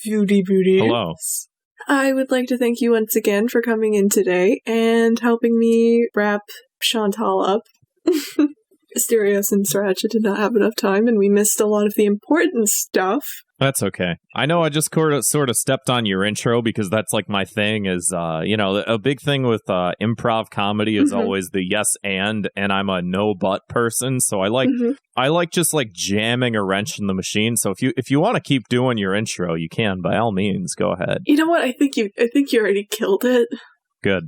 Foodie Booty. Hello. I would like to thank you once again for coming in today and helping me wrap Chantal up. Asterios and Sriracha did not have enough time, and we missed a lot of the important stuff. That's okay. I know I just sort of stepped on your intro because that's like my thing is, a big thing with improv comedy is always the yes and I'm a no but person. So I like just like jamming a wrench in the machine. So if you want to keep doing your intro, you can, by all means, go ahead. You know what? I think you already killed it. Good.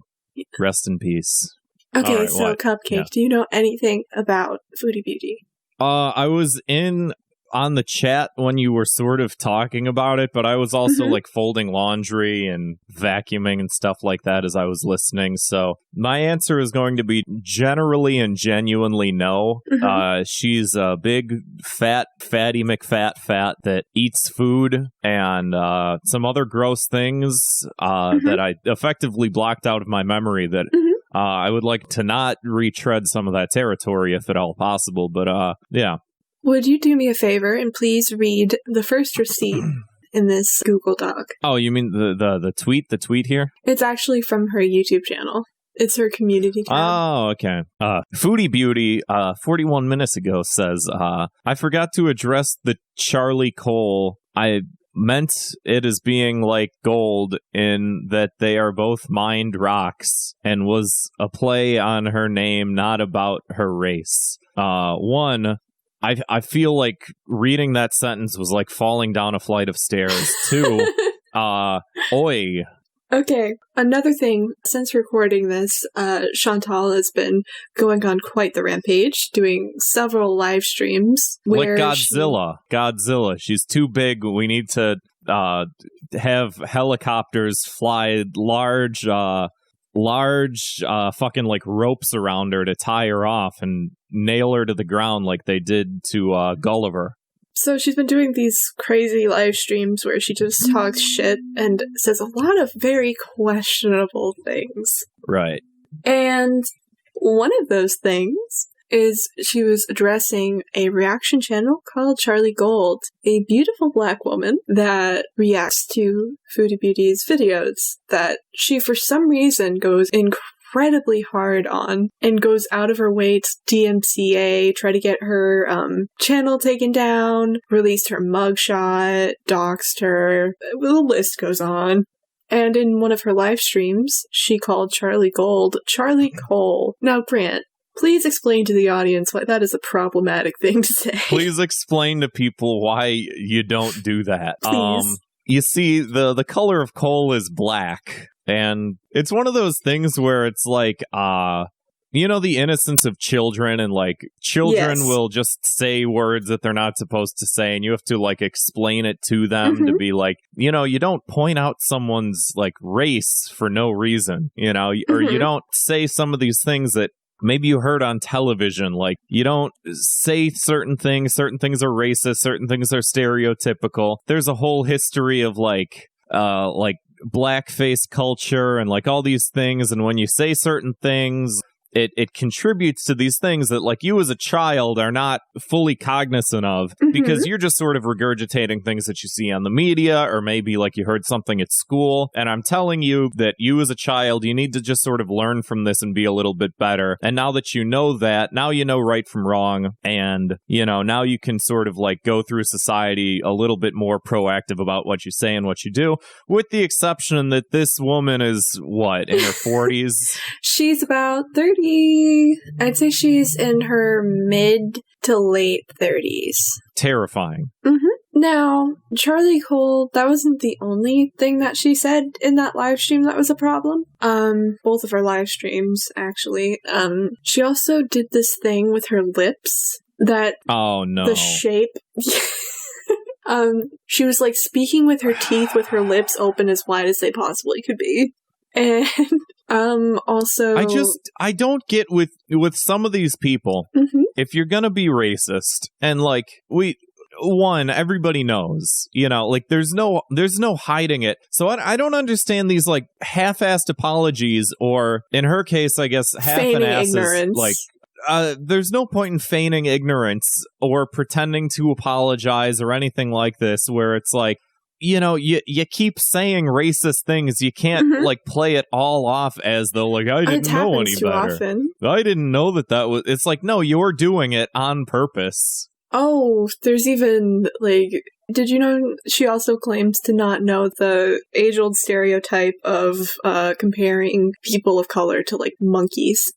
Rest in peace. Okay, right, so what? Cupcake, Do you know anything about Foodie Beauty? I was on the chat when you were sort of talking about it, but I was also like folding laundry and vacuuming and stuff like that as I was listening. So my answer is going to be generally and genuinely no. She's a big, fatty McFat that eats food and some other gross things that I effectively blocked out of my memory that I would like to not retread some of that territory if at all possible. But yeah. Would you do me a favor and please read the first receipt in this Google Doc? Oh, you mean the tweet? The tweet here? It's actually from her YouTube channel. It's her community tab. Oh, okay. Foodie Beauty, 41 minutes ago says, I forgot to address the Charlie Cole. I meant it as being like gold in that they are both mined rocks and was a play on her name, not about her race. I feel like reading that sentence was like falling down a flight of stairs. Two, oi. Okay, another thing, since recording this, Chantal has been going on quite the rampage, doing several live streams. Where like Godzilla. She's too big. We need to have helicopters fly large fucking like ropes around her to tie her off and nail her to the ground like they did to Gulliver. So she's been doing these crazy live streams where she just talks shit and says a lot of very questionable things. Right. And one of those things is she was addressing a reaction channel called Charlie Gold, a beautiful black woman that reacts to Foodie Beauty's videos that she, for some reason, goes incredibly hard on and goes out of her way to DMCA, try to get her channel taken down, released her mugshot, doxed her, the list goes on. And in one of her live streams, she called Charlie Gold Charlie Cole. Now, Grant, please explain to the audience why that is a problematic thing to say. Please explain to people why you don't do that. Please. You see, the color of coal is black, and it's one of those things where it's like, the innocence of children, and like children will just say words that they're not supposed to say, and you have to like explain it to them to be like, you don't point out someone's like race for no reason, or you don't say some of these things that maybe you heard on television. Like, you don't say certain things are racist, certain things are stereotypical. There's a whole history of like blackface culture and like all these things, and when you say certain things, it contributes to these things that like you as a child are not fully cognizant of because you're just sort of regurgitating things that you see on the media, or maybe like you heard something at school. And I'm telling you that you as a child, you need to just sort of learn from this and be a little bit better. And now that you know that, now you know right from wrong. And, now you can sort of like go through society a little bit more proactive about what you say and what you do, with the exception that this woman is what, in her 40s? She's about 30. I'd say she's in her mid to late 30s. Terrifying. Now, Charlie Cole, that wasn't the only thing that she said in that live stream that was a problem. Both of her live streams, actually. She also did this thing with her lips that... Oh, no. The shape... she was like speaking with her teeth with her lips open as wide as they possibly could be. And also I don't get with some of these people, if you're gonna be racist, and like everybody knows, like there's no hiding it. So I don't understand these like half-assed apologies, or in her case, I guess half-an-assed ignorance. Like there's no point in feigning ignorance or pretending to apologize or anything like this, where it's like, you know, you keep saying racist things. You can't like play it all off as though like I didn't know any better. Often. I didn't know that was. It's like, no, you're doing it on purpose. Oh, there's even like, did you know she also claims to not know the age-old stereotype of comparing people of color to like monkeys.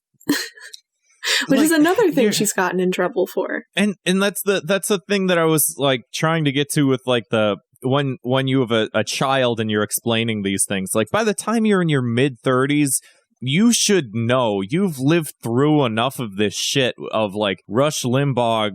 Which is another thing she's gotten in trouble for. And that's the thing that I was like trying to get to with like the when you have a child and you're explaining these things. Like by the time you're in your mid-30s, you should know. You've lived through enough of this shit of like Rush Limbaugh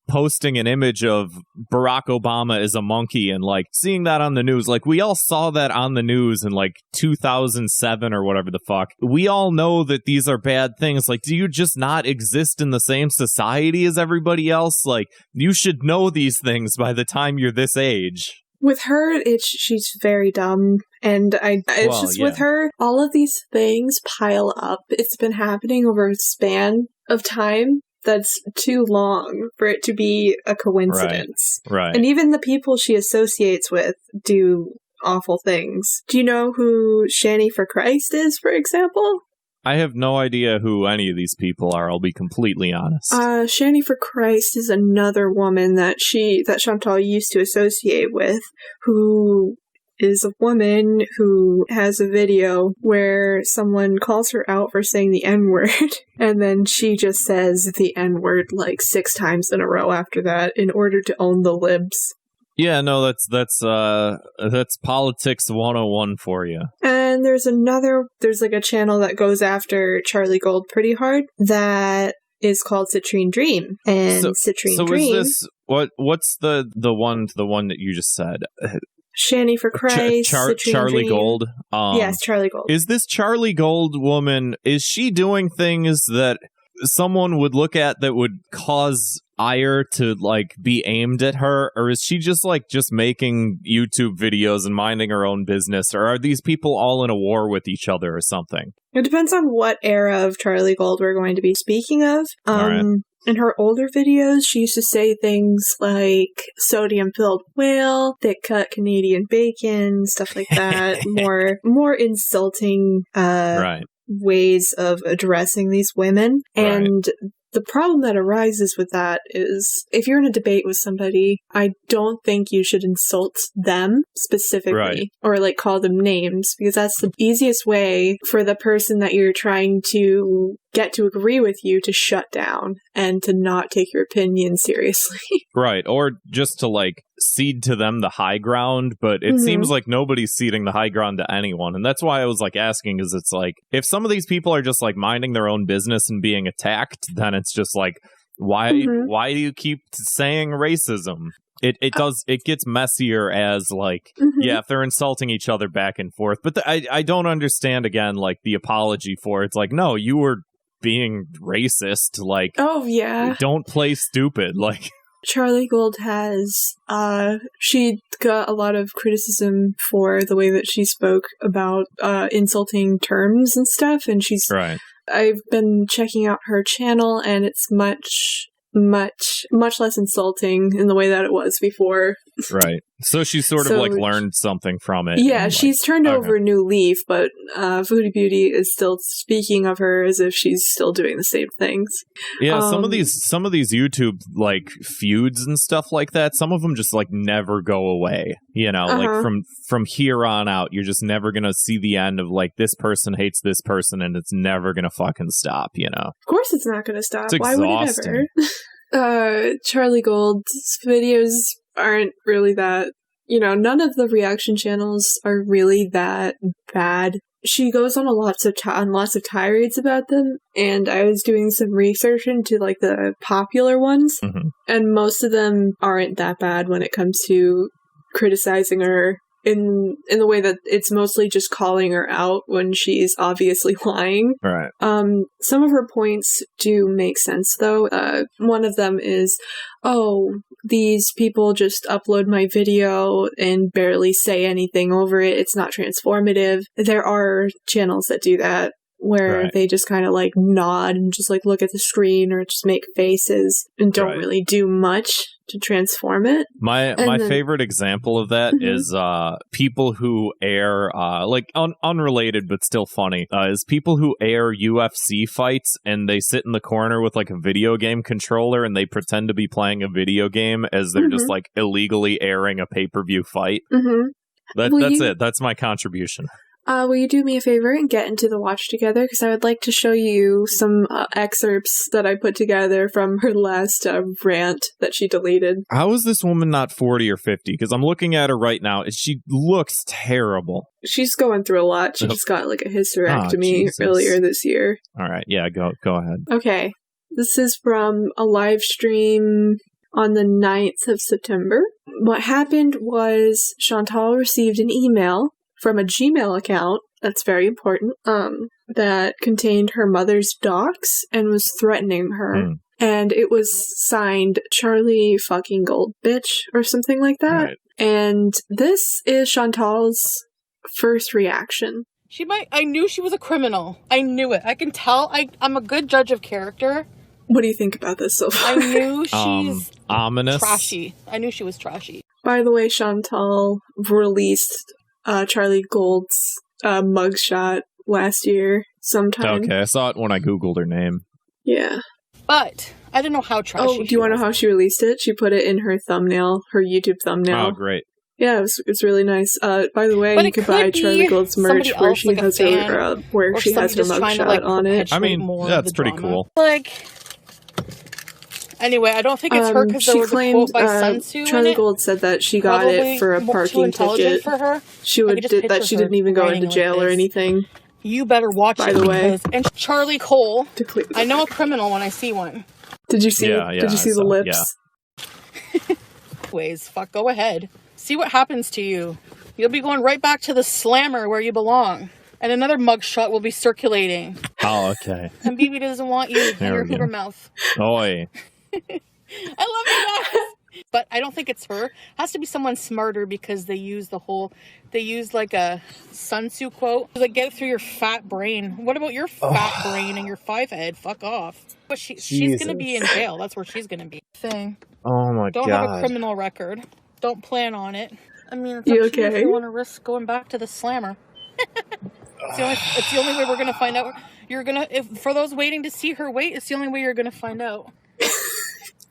posting an image of Barack Obama as a monkey and like seeing that on the news. Like we all saw that on the news in like 2007 or whatever the fuck. We all know that these are bad things. Like, do you just not exist in the same society as everybody else? Like, you should know these things by the time you're this age. With her, she's very dumb, and with her, all of these things pile up. It's been happening over a span of time that's too long for it to be a coincidence. Right. And even the people she associates with do awful things. Do you know who Shani for Christ is, for example? I have no idea who any of these people are, I'll be completely honest. Shani for Christ is another woman that Chantal used to associate with, who is a woman who has a video where someone calls her out for saying the N-word, and then she just says the N-word like 6 times in a row after that in order to own the libs. Yeah, no, that's politics 101 for you. And there's like a channel that goes after Charlie Gold pretty hard that is called Citrine Dream. And Citrine Dream. Is this what's the one that you just said? Shani for Christ, Charlie Dream. Gold. Yes, Charlie Gold. Is this Charlie Gold woman? Is she doing things that someone would look at that would cause ire to like be aimed at her, or is she just making YouTube videos and minding her own business, or are these people all in a war with each other or something? It depends on what era of Charlie Gold we're going to be speaking of. Right. In her older videos, she used to say things like sodium-filled whale, thick-cut Canadian bacon, stuff like that. more insulting ways of addressing these women. And the problem that arises with that is if you're in a debate with somebody, I don't think you should insult them specifically or like call them names, because that's the easiest way for the person that you're trying to get to agree with you to shut down and to not take your opinion seriously. Right. Or just to like cede to them the high ground, but it seems like nobody's ceding the high ground to anyone. And that's why I was like asking, is it's like, if some of these people are just like minding their own business and being attacked, then it's just like, why do you keep saying racism? It gets messier as like, if they're insulting each other back and forth. But I don't understand, again, like the apology for it. It's like, no, you were being racist. Like, oh yeah, don't play stupid. Like, Charlie Gold has, she got a lot of criticism for the way that she spoke about insulting terms and stuff, and she's I've been checking out her channel, and it's much less insulting in the way that it was before. Right. So she's sort of like learned something from it. Yeah, she's turned over a new leaf, but Foodie Beauty is still speaking of her as if she's still doing the same things. Yeah, some of these YouTube like feuds and stuff like that, some of them just like never go away. You know, like from here on out, you're just never gonna see the end of like this person hates this person, and it's never gonna fucking stop. You know, of course it's not gonna stop. It's Why would it ever? Charlie Gold's videos aren't really that, none of the reaction channels are really that bad. She goes on lots of tirades about them, and I was doing some research into like the popular ones, and most of them aren't that bad when it comes to criticizing her in the way that it's mostly just calling her out when she's obviously lying. Right. Some of her points do make sense, though. One of them is, these people just upload my video and barely say anything over it. It's not transformative. There are channels that do that, where they just kind of like nod and just like look at the screen or just make faces and don't really do much. to transform it. My favorite example of that is people who air unrelated but still funny is people who air UFC fights and they sit in the corner with like a video game controller and they pretend to be playing a video game as they're just like illegally airing a pay-per-view fight. That's it. That's my contribution. Will you do me a favor and get into the watch together? Because I would like to show you some excerpts that I put together from her last rant that she deleted. How is this woman not 40 or 50? Because I'm looking at her right now. She looks terrible. She's going through a lot. She just got like a hysterectomy earlier this year. All right. Yeah, go ahead. Okay. This is from a live stream on the 9th of September. What happened was Chantal received an email from a Gmail account, that's very important, that contained her mother's docs and was threatening her. And it was signed Charlie fucking Gold bitch or something like that. Right. And this is Chantal's first reaction. I knew she was a criminal. I knew it. I can tell. I'm a good judge of character. What do you think about this so far? I knew she's ominous. Trashy. I knew she was trashy. By the way, Chantal released Charlie Gold's mugshot last year sometime. Okay, I saw it when I Googled her name. Yeah. But I didn't know how trashy do you want to know how she released it? She put it in her thumbnail, her YouTube thumbnail. Oh, great. Yeah, it's really nice. By the way, you can buy Charlie Gold's merch where she has her mugshot on it. I mean, that's pretty cool. Anyway, I don't think it's her because there was a quote by Sun Tzu Charlie Gold said that she got it for a parking ticket. For her. She didn't even go into jail or anything. You better watch by it. The way, and Charlie Cole. I know a criminal when I see one. Did you see? Did you see the lips? Yeah. Go ahead. See what happens to you. You'll be going right back to the slammer where you belong. And another mugshot will be circulating. Oh, okay. And BB doesn't want you in your Hoover mouth. Oi. I love you guys. But I don't think it's her. It has to be someone smarter because they use like a Sun Tzu quote. Like, get it through your fat brain. What about your fat brain and your five head? Fuck off. But she's going to be in jail. That's where she's going to be. Oh my God. Don't have a criminal record. Don't plan on it. I mean, it's you up to you okay? if you want to risk going back to the slammer. It's the only way we're going to find out. For those waiting to see her wait, it's the only way you're going to find out.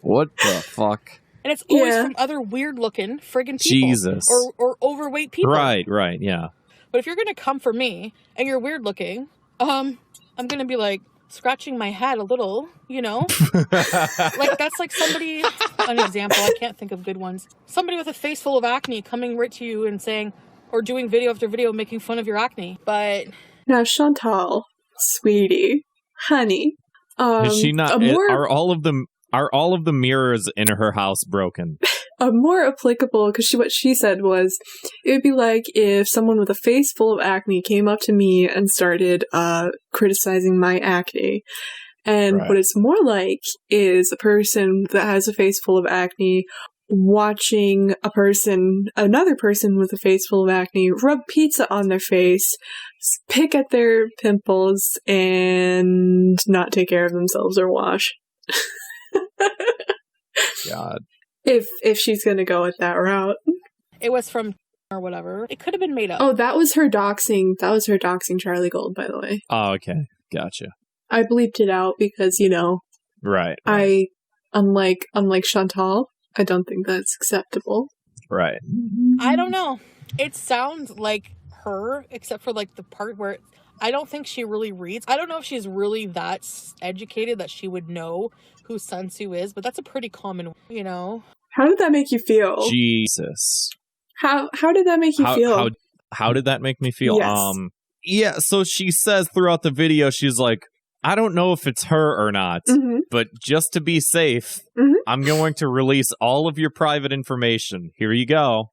What the fuck? And it's always from other weird-looking friggin' people. Jesus. Or overweight people. Right, yeah. But if you're going to come for me, and you're weird-looking, I'm going to be, like, scratching my head a little, you know? Like, that's like somebody... An example, I can't think of good ones. Somebody with a face full of acne coming right to you and saying... Or doing video after video making fun of your acne. But... Now, Chantal, sweetie, honey... is she not... Are all of the mirrors in her house broken? More applicable, because what she said was, it would be like if someone with a face full of acne came up to me and started criticizing my acne. And what it's more like is a person that has a face full of acne watching another person with a face full of acne rub pizza on their face, pick at their pimples, and not take care of themselves or wash. God. If she's gonna go with that route. It was from or whatever. It could have been made up. Oh, that was her doxing Charlie Gold, by the way. Oh, okay. Gotcha. I bleeped it out because, you know. Right. Unlike Chantal, I don't think that's acceptable. Right. I don't know. It sounds like her, except for like the part where I don't think she really reads. I don't know if she's really that educated that she would know who Sun Tzu is, but that's a pretty common, you know. How did that make you feel? Jesus. How did that make you feel? How did that make me feel? Yes. Yeah, so she says throughout the video, she's like, I don't know if it's her or not, but just to be safe, I'm going to release all of your private information. Here you go.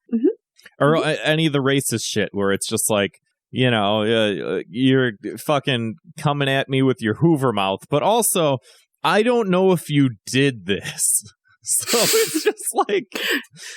Or any of the racist shit where it's just like, you know, you're fucking coming at me with your Hoover mouth, but also, I don't know if you did this. So it's just like...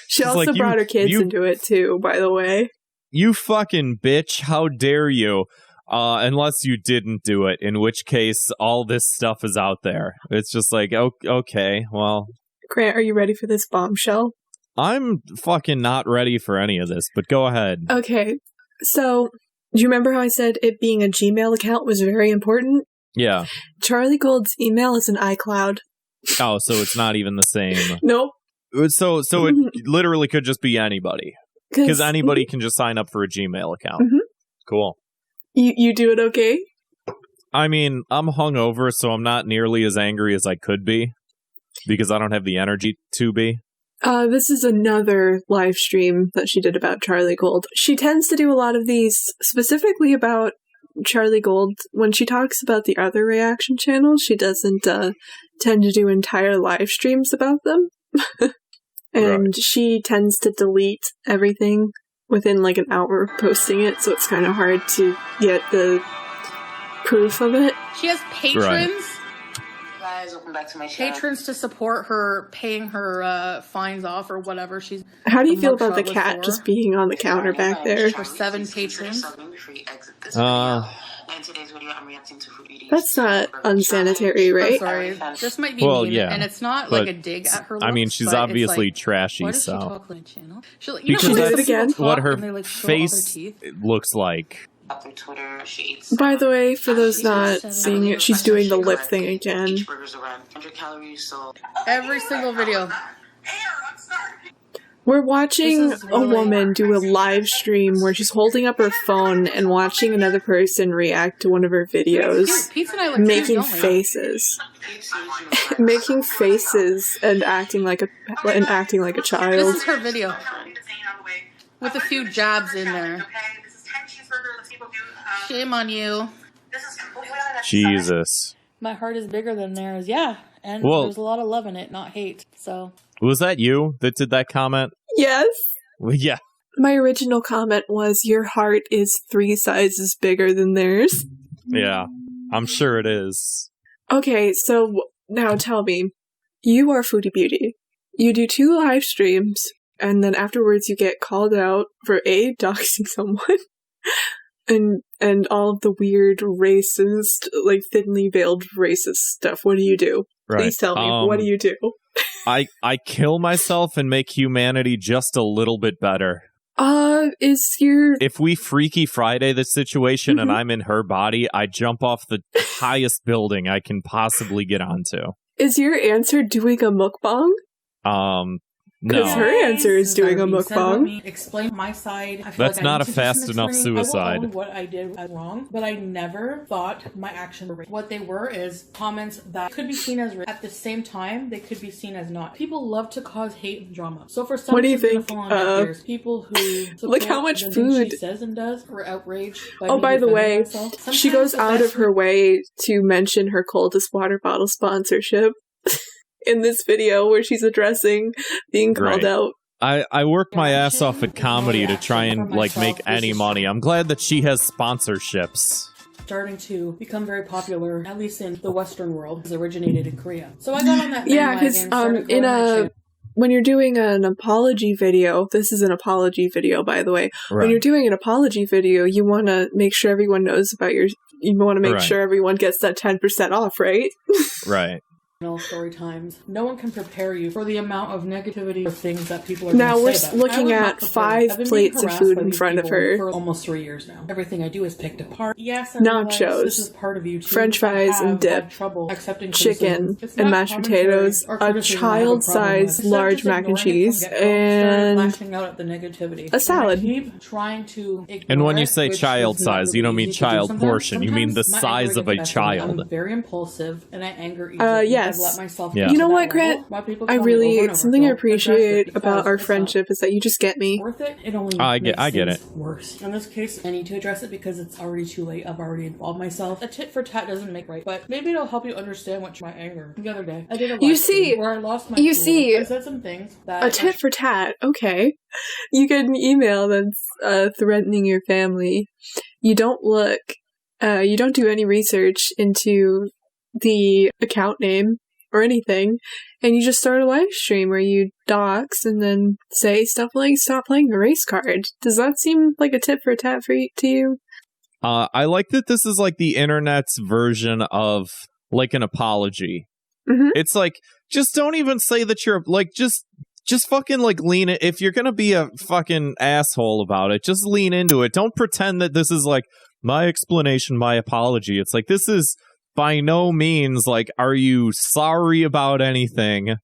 She also brought her kids into it too, by the way. You fucking bitch, how dare you? Unless you didn't do it, in which case all this stuff is out there. It's just like, okay, well... Grant, are you ready for this bombshell? I'm fucking not ready for any of this, but go ahead. Okay, so do you remember how I said it being a Gmail account was very important? Yeah. Charlie Gold's email is an iCloud. Oh, so it's not even the same. Nope. So it literally could just be anybody. Because anybody can just sign up for a Gmail account. Mm-hmm. Cool. You do it okay? I mean, I'm hungover, so I'm not nearly as angry as I could be. Because I don't have the energy to be. This is another live stream that she did about Charlie Gold. She tends to do a lot of these specifically about Charlie Gold. When she talks about the other reaction channels, she doesn't tend to do entire live streams about them. And she tends to delete everything within like an hour of posting it, so it's kind of hard to get the proof of it. She has patrons. Right. Guys, welcome back to my channel. Patrons to support her paying her fines off or whatever. How do you feel about the cat just being on the counter back there? For 7 patrons. In today's video, I'm reacting to food eating. That's not unsanitary, right? I'm sorry. This might be mean, yeah, and it's not like a dig at her looks. I mean, she's obviously trashy, so. She talk like channel? Because that's again? what her face looks like. Up through Twitter, she eats. By the way, for those not seeing it, she's doing the lip thing again. Each burger's around 100 calories, so. Every single video. We're watching a woman do a live stream where she's holding up her phone and watching another person react to one of her videos, making faces, making faces and acting like a child. This is her video with a few jabs in there. Shame on you. Jesus. My heart is bigger than theirs. Yeah, and there's a lot of love in it, not hate. So. Was that you that did that comment? Yes. Well, yeah. My original comment was, your heart is 3 sizes bigger than theirs. Yeah, I'm sure it is. Okay, so now tell me, you are Foodie Beauty. You do 2 live streams, and then afterwards you get called out for doxing someone, and all of the weird racist, like thinly veiled racist stuff. What do you do? Right. Please tell me, what do you do? I kill myself and make humanity just a little bit better. If we Freaky Friday the situation and I'm in her body, I jump off the highest building I can possibly get onto. Is your answer doing a mukbang? No. Because her answer is doing a mukbang. Explain my side. That's not a fast enough suicide. I will own what I did was wrong, but I never thought my actions were right. What they were is comments that could be seen as right. At the same time, they could be seen as not. People love to cause hate and drama. So for some, what do you think? People who look how much food she says and does were outraged. By the way, she goes out of her way to mention her coldest water bottle sponsorship. In this video where she's addressing being called out. I work my ass off at comedy to try and make any money. I'm glad that she has sponsorships. Starting to become very popular, at least in the Western world, has originated in Korea. So I got on that. Yeah, because when you're doing an apology video, this is an apology video, by the way. Right. When you're doing an apology video, you want to make sure everyone knows about you want to make sure everyone gets that 10% off, right? Right. Story times. No one can prepare you for the amount of negativity of things that people are now we're looking at 5 plates of food in front of her for almost 3 years now. Everything I do is picked apart. Yes, nachos, this is part of you too. French fries and dip, chicken and mashed potatoes, a child-sized large mac and cheese, and a salad. And when you say child size, you don't mean child portion. You mean the size of a child. I'm very impulsive and I anger easily. Yes. You know what, Grant? Something I appreciate about our friendship is that you just get me. Worth it? It only I get it. Worse. In this case, I need to address it because it's already too late. I've already involved myself. A tit for tat doesn't make right, but maybe it'll help you understand what my anger. The other day, I did a live stream where I lost my cool. I said some things that a tit for tat. Okay, you get an email that's threatening your family. You don't look. You don't do any research into the account name or anything, and you just start a live stream where you dox and then say stuff like "stop playing the race card." Does that seem like a tit for tat to you? I like that this is like the internet's version of like an apology. Mm-hmm. It's like, just don't even say that you're like, just fucking like lean it. If you're gonna be a fucking asshole about it, just lean into it. Don't pretend that this is like my explanation, my apology. It's like, this is by no means like, are you sorry about anything?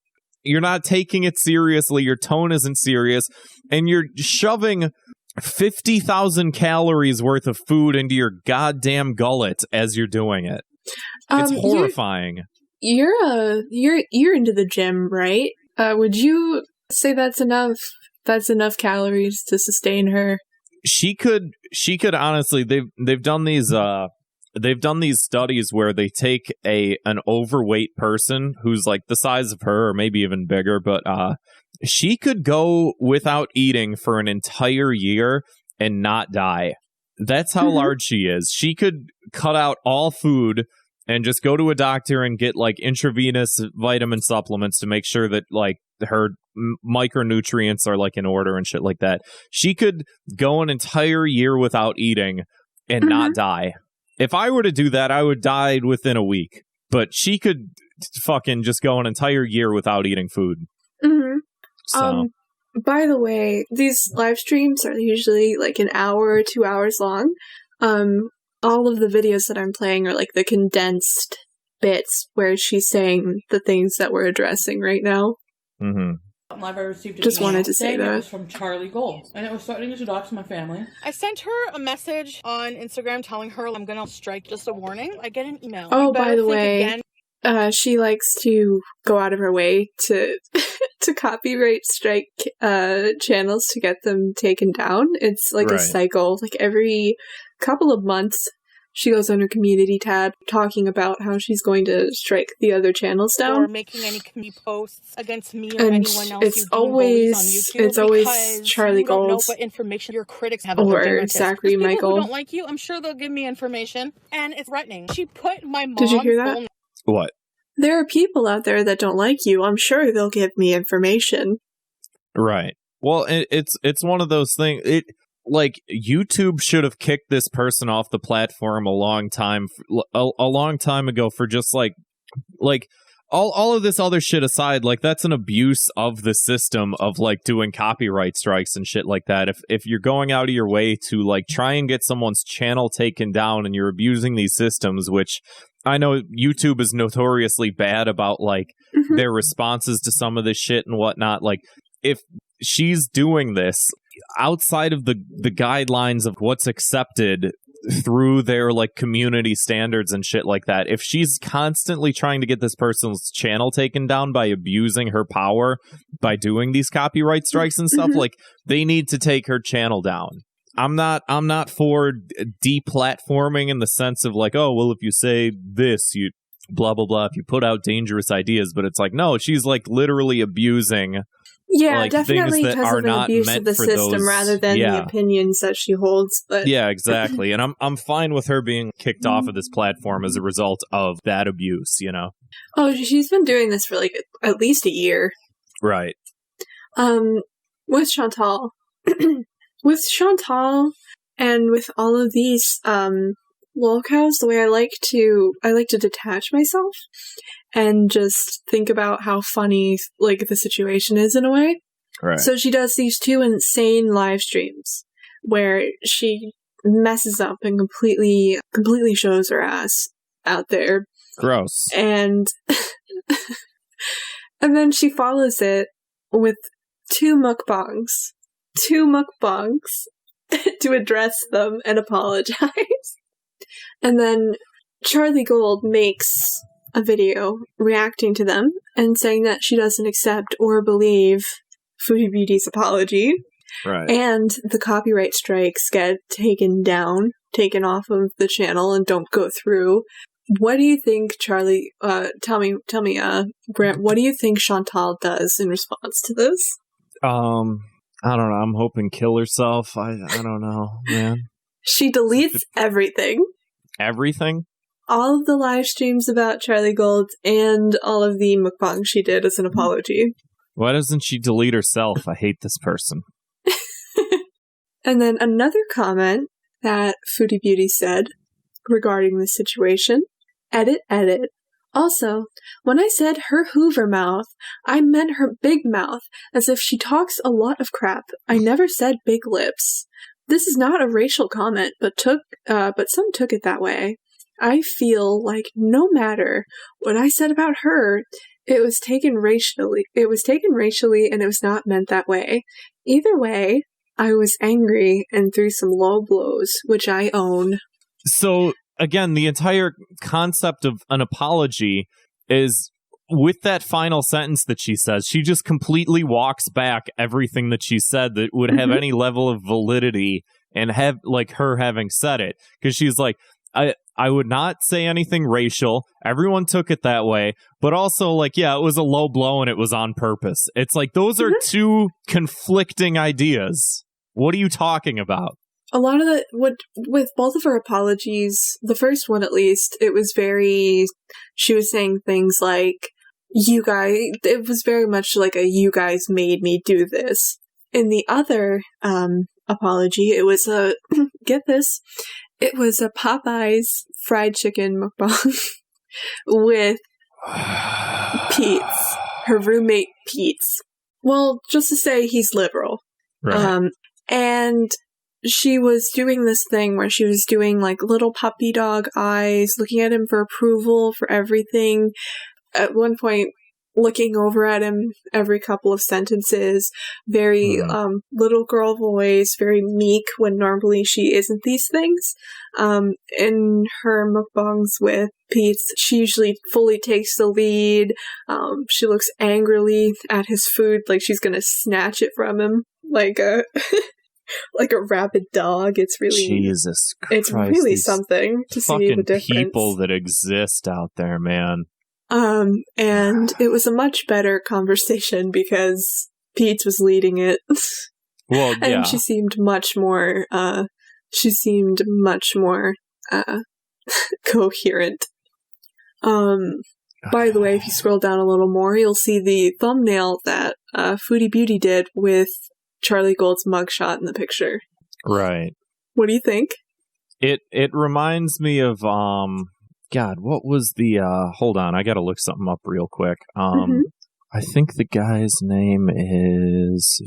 You're not taking it seriously. Your tone isn't serious. And you're shoving 50,000 calories worth of food into your goddamn gullet as you're doing it. It's horrifying. You're into the gym, right? Would you say that's enough? That's enough calories to sustain her? She could honestly. They've done these studies where they take an overweight person who's like the size of her or maybe even bigger, but she could go without eating for an entire year and not die. That's how large she is. She could cut out all food and just go to a doctor and get like intravenous vitamin supplements to make sure that like her micronutrients are like in order and shit like that. She could go an entire year without eating and not die. If I were to do that, I would die within a week. But she could fucking just go an entire year without eating food. Mm-hmm. So. By the way, these live streams are usually like an hour or 2 hours long. All of the videos that I'm playing are like the condensed bits where she's saying the things that we're addressing right now. Mm-hmm. I've received Just wanted to say that. It was from Charlie Gold, and it was threatening to dox my family. I sent her a message on Instagram telling her I'm gonna strike, just a warning. I get an email. Oh, by the way, she likes to go out of her way to to copyright strike channels to get them taken down. It's like a cycle. Like every couple of months, she goes on her community tab talking about how she's going to strike the other channels down. Or making any community posts against me or anyone else. It's always Charlie Gold. Don't know what information your critics have. Or Zachary Michael. People who don't like you, I'm sure they'll give me information. And it's threatening. She put my mom's Did you hear that? What? There are people out there that don't like you. I'm sure they'll give me information. Right. Well, it's one of those things. Like, YouTube should have kicked this person off the platform a long time ago for just like all of this other shit aside. Like, that's an abuse of the system of like doing copyright strikes and shit like that. If you're going out of your way to like try and get someone's channel taken down and you're abusing these systems, which I know YouTube is notoriously bad about like their responses to some of this shit and whatnot. Like, if she's doing this outside of the guidelines of what's accepted through their like community standards and shit like that, if she's constantly trying to get this person's channel taken down by abusing her power by doing these copyright strikes and stuff, like, they need to take her channel down. I'm not for deplatforming in the sense of like, oh, well, if you say this, you blah blah blah, if you put out dangerous ideas, but it's like, no, she's like literally abusing like definitely things that because are of an not abuse meant of the for system those, rather than the opinions that she holds. But yeah, exactly. And I'm fine with her being kicked off of this platform as a result of that abuse, you know. Oh, she's been doing this for like at least a year. Right. With Chantal. With Chantal and with all of these lolcows, the way I like to detach myself and just think about how funny like the situation is in a way. Right. So she does these two insane live streams where she messes up and completely shows her ass out there. Gross. And and then she follows it with two mukbangs to address them and apologize. And then Charlie Gold makes a video reacting to them and saying that she doesn't accept or believe Foodie Beauty's apology. Right. And the copyright strikes get taken off of the channel and don't go through. What do you think, Charlie, tell me, Grant, what do you think Chantal does in response to this? I don't know. I'm hoping kill herself. I don't know, man. She deletes everything. Everything? All of the live streams about Charlie Gold and all of the mukbang she did as an apology. Why doesn't she delete herself? I hate this person. And then another comment that Foodie Beauty said regarding the situation. Edit. Also, when I said her Hoover mouth, I meant her big mouth, as if she talks a lot of crap. I never said big lips. This is not a racial comment, but some took it that way. I feel like no matter what I said about her, it was taken racially, and it was not meant that way. Either way, I was angry and threw some low blows, which I own. So, again, the entire concept of an apology is, with that final sentence that she says, she just completely walks back everything that she said that would have any level of validity and have, like, her having said it. Because she's like, I would not say anything racial. Everyone took it that way. But also, like, yeah, it was a low blow and it was on purpose. It's like, those are two conflicting ideas. What are you talking about? A lot of with both of her apologies, the first one at least, it was she was saying things like, you guys, it was very much like a, you guys made me do this. In the other apology, it was get this, it was a Popeyes fried chicken mukbang with Pete's, her roommate Pete's. Well, just to say he's liberal. Right. And she was doing this thing where she was doing like little puppy dog eyes, looking at him for approval for everything. At one point, looking over at him every couple of sentences, very little girl voice, very meek when normally she isn't these things. In her mukbangs with Pete's, she usually fully takes the lead. She looks angrily at his food like she's gonna snatch it from him, like a like a rabid dog. It's really Jesus Christ, it's really something to see the difference. People that exist out there, man. And it was a much better conversation because Pete was leading it. Well, yeah. And she seemed much more coherent. By the way, if you scroll down a little more, you'll see the thumbnail that Foodie Beauty did with Charlie Gould's mugshot in the picture. Right. What do you think? It reminds me of God, what was the hold on, I gotta look something up real quick. I think the guy's name is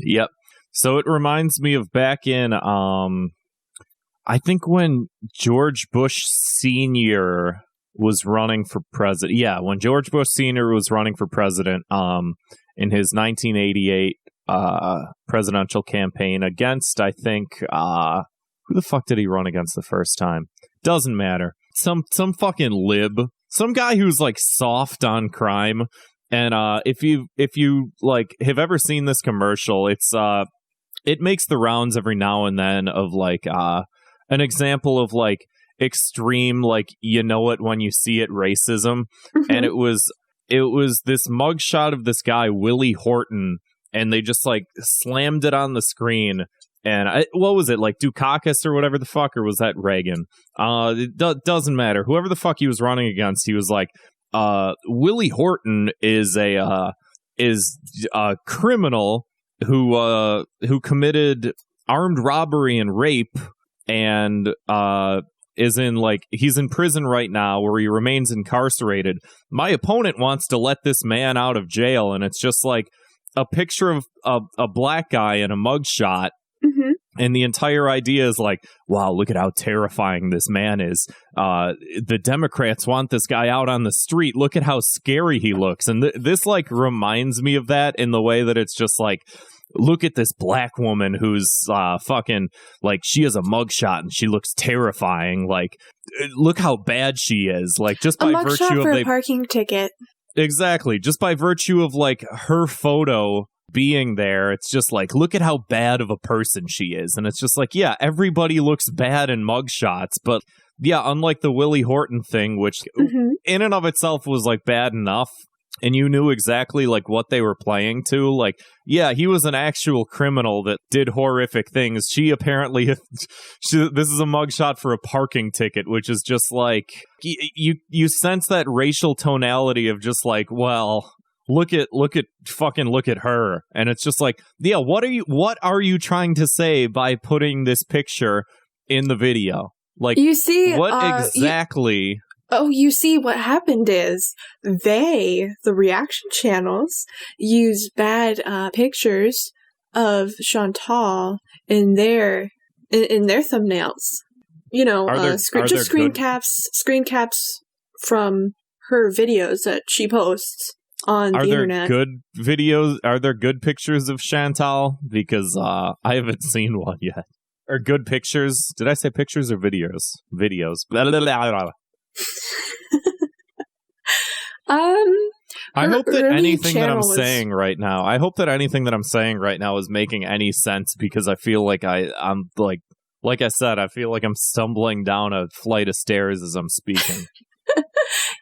so it reminds me of back in I think when George Bush Sr. was running for president. Yeah, when George Bush Sr. was running for president in his 1988 presidential campaign against, I think, who the fuck did he run against the first time? Doesn't matter. Some fucking lib. Some guy who's like soft on crime. And if you like have ever seen this commercial, it makes the rounds every now and then of like an example of like extreme, like, you know it when you see it racism. And it was this mugshot of this guy, Willie Horton, and they just like slammed it on the screen. And what was it, like Dukakis or whatever the fuck, or was that Reagan? It doesn't matter. Whoever the fuck he was running against, he was like, Willie Horton is a criminal who committed armed robbery and rape, and is in like, he's in prison right now where he remains incarcerated. My opponent wants to let this man out of jail, and it's just like a picture of a black guy in a mugshot. And the entire idea is like, wow, look at how terrifying this man is. The Democrats want this guy out on the street. Look at how scary he looks. And this like reminds me of that in the way that it's just like, look at this black woman who's fucking like, she has a mugshot and she looks terrifying. Like, look how bad she is. Like, just by virtue of a parking ticket. Exactly. Just by virtue of like her photo being there, it's just like, look at how bad of a person she is. And it's just like, yeah, everybody looks bad in mugshots, but yeah, unlike the Willie Horton thing, which in and of itself was like bad enough, and you knew exactly like what they were playing to, like, yeah, he was an actual criminal that did horrific things. She apparently this is a mugshot for a parking ticket, which is just like, you sense that racial tonality of just like, well, look at her. And it's just like, yeah, what are you trying to say by putting this picture in the video? Like, you see, what exactly Oh, you see, what happened is the reaction channels, use bad pictures of Chantal in their thumbnails. You know, screen caps from her videos that she posts on the internet. Are there good pictures of Chantal? Because I haven't seen one yet. Or good pictures? Did I say pictures or videos? Videos. Blah, blah, blah, blah. I hope that anything that I'm saying right now, is making any sense, because I feel like I'm like I said, I feel like I'm stumbling down a flight of stairs as I'm speaking.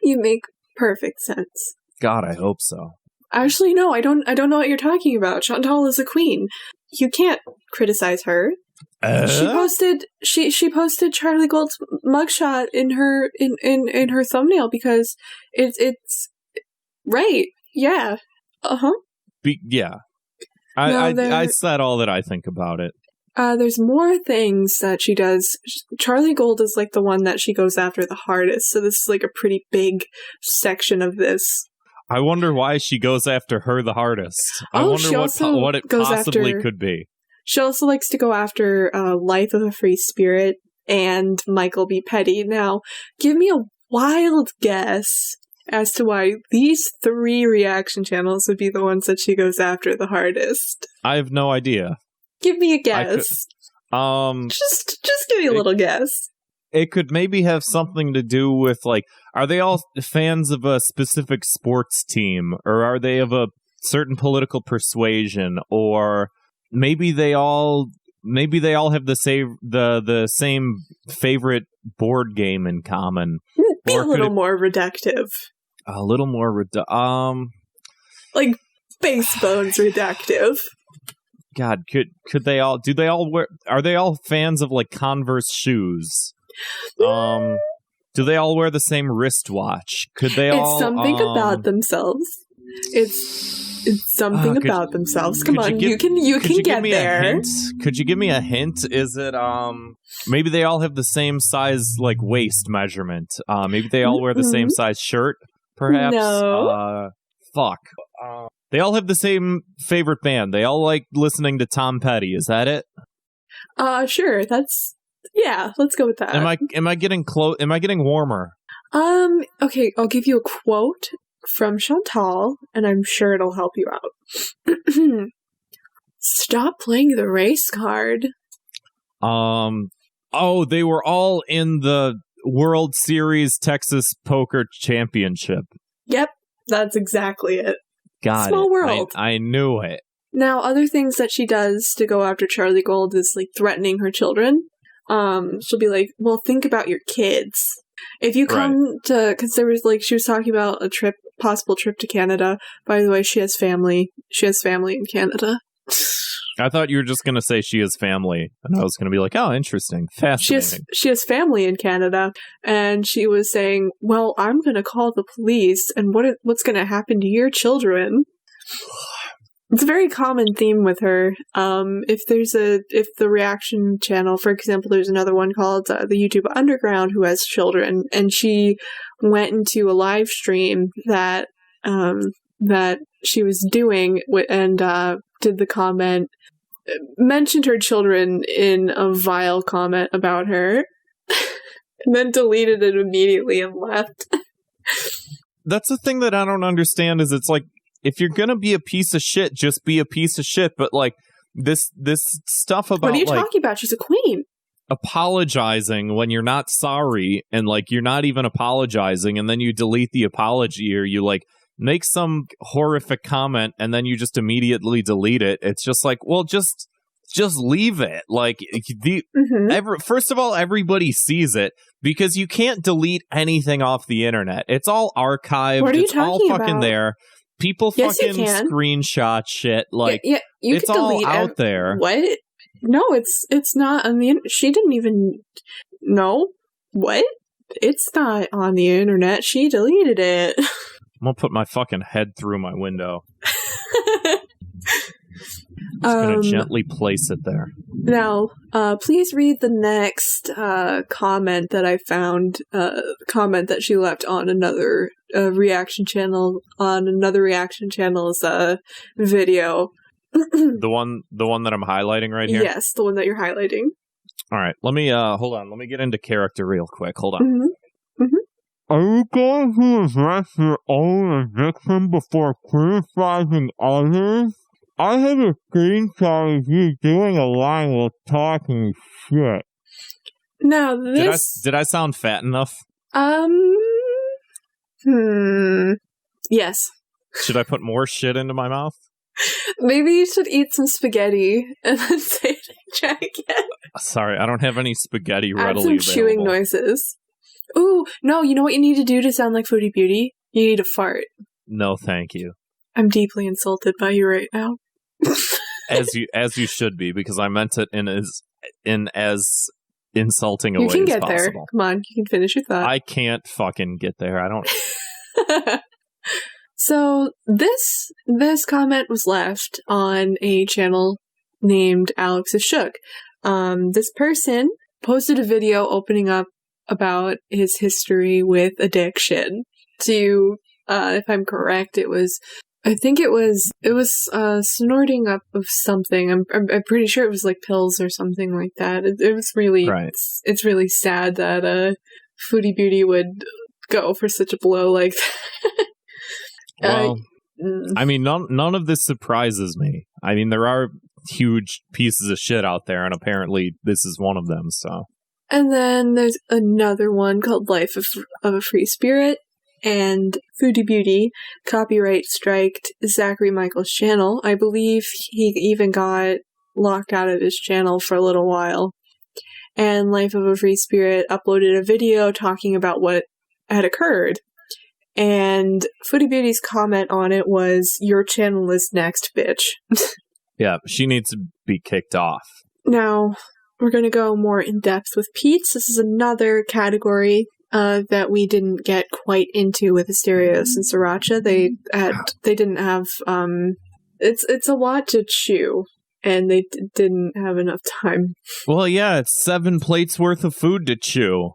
You make perfect sense. God, I hope so. Actually, no, I don't know what you're talking about. Chantal is a queen. You can't criticize her. She posted Charlie Gold's mugshot in her thumbnail because it's right. Yeah. Yeah. I said all that I think about it. There's more things that she does. Charlie Gold is like the one that she goes after the hardest, so this is like a pretty big section of this. I wonder why she goes after her the hardest. I wonder what it possibly could be. She also likes to go after Life of a Free Spirit and Michael B. Petty. Now, give me a wild guess as to why these 3 reaction channels would be the ones that she goes after the hardest. I have no idea. Give me a guess. Just give me a little guess. It could maybe have something to do with, like, are they all fans of a specific sports team, or are they of a certain political persuasion, or maybe they all have the same favorite board game in common. Be a little more reductive. A little more like Base Bones reductive. God, could they all? Do they all wear? Are they all fans of like Converse shoes? Do they all wear the same wristwatch? Could they all? It's something about themselves. It's something about themselves. Come on, you can get there. Could you give me a hint? Is it maybe they all have the same size like waist measurement? Maybe they all wear the same size shirt, perhaps? No. Fuck. They all have the same favorite band. They all like listening to Tom Petty. Is that it? Sure. Let's go with that. Am I getting close? Am I getting warmer? Okay, I'll give you a quote from Chantal, and I'm sure it'll help you out. Stop playing the race card. Oh, they were all in the World Series Texas Poker Championship. Yep, that's exactly it. Small world. I knew it. Now, other things that she does to go after Charlie Gold is like threatening her children. She'll be like, well, think about your kids. If you come to, because there was like, she was talking about a possible trip to Canada. By the way, she has family. She has family in Canada. I thought you were just going to say she has family. And I was going to be like, oh, interesting. Fascinating. She has family in Canada. And she was saying, well, I'm going to call the police. And what's going to happen to your children? It's a very common theme with her. If the reaction channel, for example, there's another one called the YouTube Underground who has children, and she went into a live stream that she was doing and did the comment, mentioned her children in a vile comment about her, and then deleted it immediately and left. That's the thing that I don't understand is it's like, if you're gonna be a piece of shit, just be a piece of shit. But like this stuff about what are you talking about? She's a queen. Apologizing when you're not sorry, and like you're not even apologizing, and then you delete the apology, or you like make some horrific comment and then you just immediately delete it. It's just like, well, just leave it. Like first of all, everybody sees it because you can't delete anything off the internet. It's all archived. What are you it's all fucking about? There. People fucking screenshot shit. Like you it's all out there. What? No, it's not on the internet. She didn't even know. What? It's not on the internet. She deleted it. I'm gonna put my fucking head through my window. Just going to gently place it there. Now, please read the next comment that I found, comment that she left on another reaction channel, on another reaction channel's video. The one that I'm highlighting right here? Yes, the one that you're highlighting. All right, let me, hold on, let me get into character real quick. Hold on. Mm-hmm. Mm-hmm. Are you going to address your own addiction before criticizing others? I have a screenshot of you doing a line while talking shit. Now, this... Did I sound fat enough? Yes. Should I put more shit into my mouth? Maybe you should eat some spaghetti and then say it in chat again. Sorry, I don't have any spaghetti readily available. Add some chewing noises. Ooh, no, you know what you need to do to sound like Foodie Beauty? You need to fart. No, thank you. I'm deeply insulted by you right now. as you should be, because I meant it in as insulting a way as possible. You can get there. Come on, you can finish your thought. I can't fucking get there. I don't. So this comment was left on a channel named Alex is Shook. This person posted a video opening up about his history with addiction to, if I'm correct, it was snorting up of something. I'm pretty sure it was like pills or something like that. It was really, right. It's really sad that Foodie Beauty would go for such a blow like that. Well, I mean, none of this surprises me. I mean, there are huge pieces of shit out there, and apparently this is one of them, so. And then there's another one called Life of a Free Spirit, and Foodie Beauty copyright striked Zachary Michael's channel. I believe he even got locked out of his channel for a little while. And Life of a Free Spirit uploaded a video talking about what had occurred. And Foodie Beauty's comment on it was, "Your channel is next, bitch." Yeah, she needs to be kicked off. Now, we're going to go more in depth with Pete's. This is another category that we didn't get quite into with Asterios and Sriracha. They didn't have, it's a lot to chew, and they didn't have enough time. Well, yeah, it's 7 plates worth of food to chew.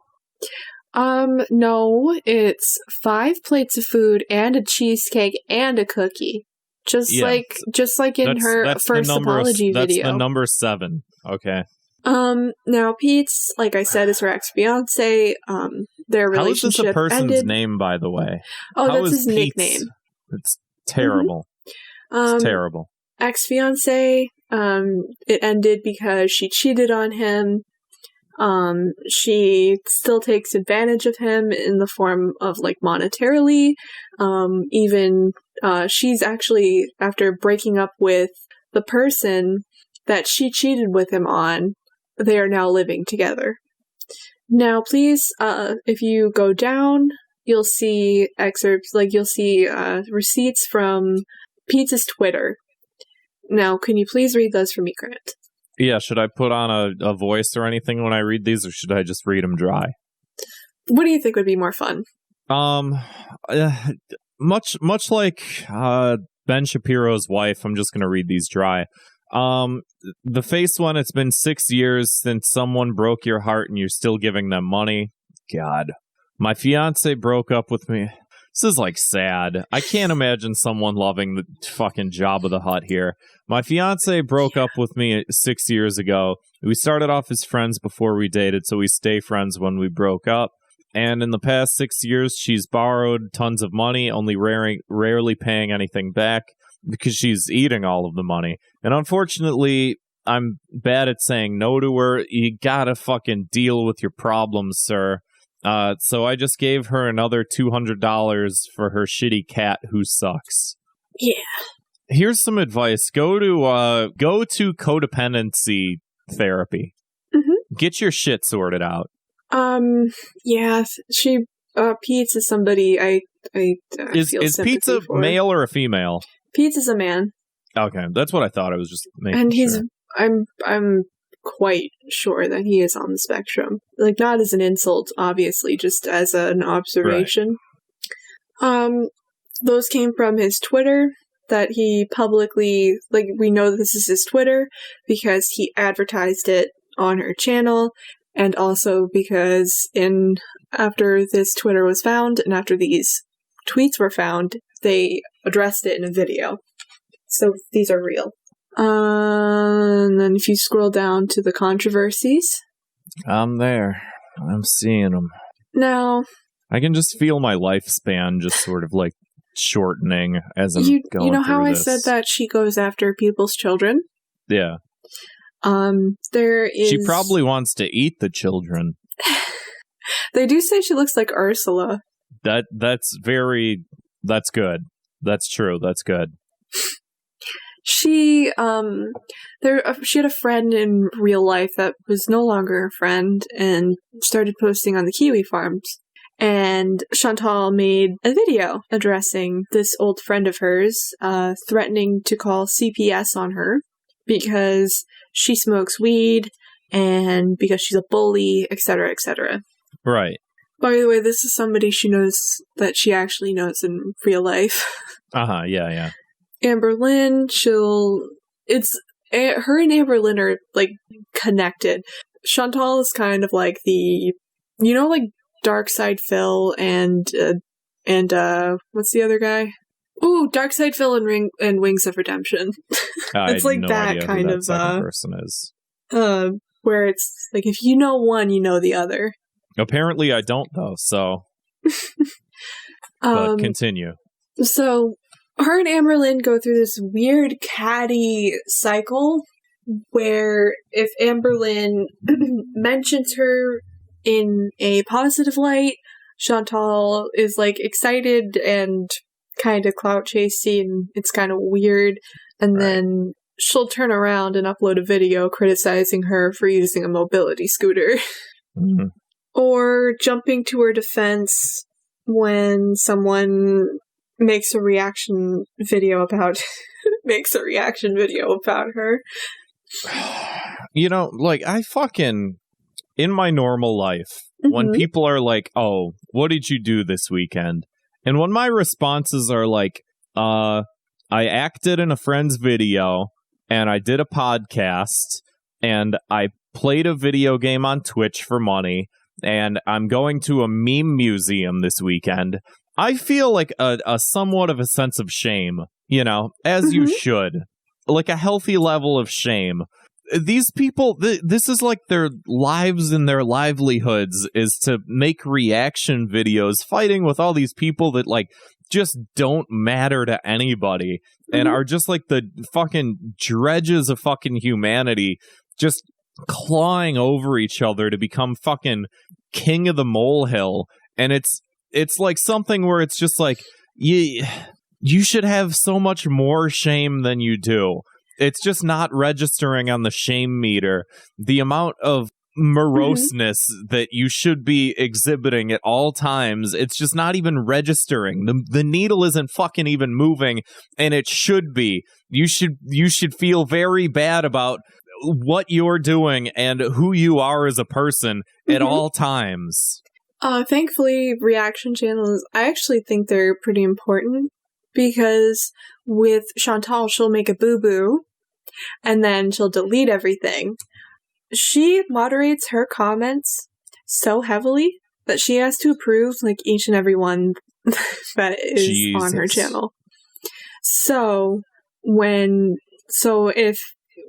No, it's 5 plates of food and a cheesecake and a cookie. Just like in her first apology video. That's the number 7. Okay. Now Pete's, like I said, is her ex-fiance. Their relationship ended. How is this a person's name, by the way? Oh, that's his nickname. It's terrible. Mm-hmm. It's terrible. Ex-fiance, it ended because she cheated on him. She still takes advantage of him in the form of, like, monetarily. She's actually, after breaking up with the person that she cheated with him on, they are now living together. Now, please, if you go down, you'll see excerpts, like, you'll see, receipts from Pete's Twitter. Now, can you please read those for me, Grant? Yeah, should I put on a voice or anything when I read these, or should I just read them dry? What do you think would be more fun? Much like Ben Shapiro's wife, I'm just going to read these dry. The face one, it's been 6 years since someone broke your heart and you're still giving them money. God. My fiance broke up with me. This is, like, sad. I can't imagine someone loving the fucking Jabba the Hutt here. My fiance broke up with me 6 years ago. We started off as friends before we dated, so we stay friends when we broke up. And in the past 6 years, she's borrowed tons of money, only rarely paying anything back because she's eating all of the money. And unfortunately, I'm bad at saying no to her. You gotta fucking deal with your problems, sir. So I just gave her another $200 for her shitty cat who sucks. Yeah. Here's some advice. Go to codependency therapy. Mm-hmm. Get your shit sorted out. Yeah, Pete's is somebody I feel is Pete's a male or a female? Pete's is a man. Okay, that's what I thought. I was just making and he's sure. I'm quite sure that he is on the spectrum. Like, not as an insult, obviously, just as an observation. Right. Those came from his Twitter. that he publicly, like, we know this is his Twitter because he advertised it on her channel, and also because after this Twitter was found and after these tweets were found, they addressed it in a video. So these are real. And then if you scroll down to the controversies. I'm there. I'm seeing them. Now, I can just feel my lifespan just sort of like shortening as I'm going through this. You know how I said that she goes after people's children? Yeah. There is... She probably wants to eat the children. They do say she looks like Ursula. That's good. That's true. That's good. She had a friend in real life that was no longer a friend and started posting on the Kiwi farms. And Chantal made a video addressing this old friend of hers, threatening to call CPS on her because she smokes weed and because she's a bully, etc., etc. Right. By the way, this is somebody she knows that she actually knows in real life. Uh-huh, yeah. Amber Lynn, her and Amber Lynn are, like, connected. Chantal is kind of like like, Darkside Phil and what's the other guy? Ooh, Darkside Phil and Wings of Redemption. It's like no that idea kind who of, second person is. where it's, like, if you know one, you know the other. Apparently I don't, though, so... But continue. So... her and Amber Lynn go through this weird catty cycle where if Amber Lynn mentions her in a positive light, Chantal is, like, excited and kind of clout chasey, and it's kind of weird. And then she'll turn around and upload a video criticizing her for using a mobility scooter. Mm-hmm. Or jumping to her defense when someone makes a reaction video about her. You know, like, in my normal life, when people are like, oh, what did you do this weekend? And when my responses are like, I acted in a friend's video, and I did a podcast, and I played a video game on Twitch for money, and I'm going to a meme museum this weekend, I feel like a somewhat of a sense of shame, you know, as you should. Like a healthy level of shame. These people, this is like their lives and their livelihoods is to make reaction videos fighting with all these people that, like, just don't matter to anybody and are just like the fucking dredges of fucking humanity, just clawing over each other to become fucking king of the molehill. And it's like something where it's just like, you should have so much more shame than you do. It's just not registering on the shame meter. The amount of moroseness that you should be exhibiting at all times, it's just not even registering. The needle isn't fucking even moving, and it should be. You should feel very bad about what you're doing and who you are as a person at all times. Thankfully, reaction channels, I actually think they're pretty important, because with Chantal, she'll make a boo-boo, and then she'll delete everything. She moderates her comments so heavily that she has to approve, like, each and every one that is on her channel. So, if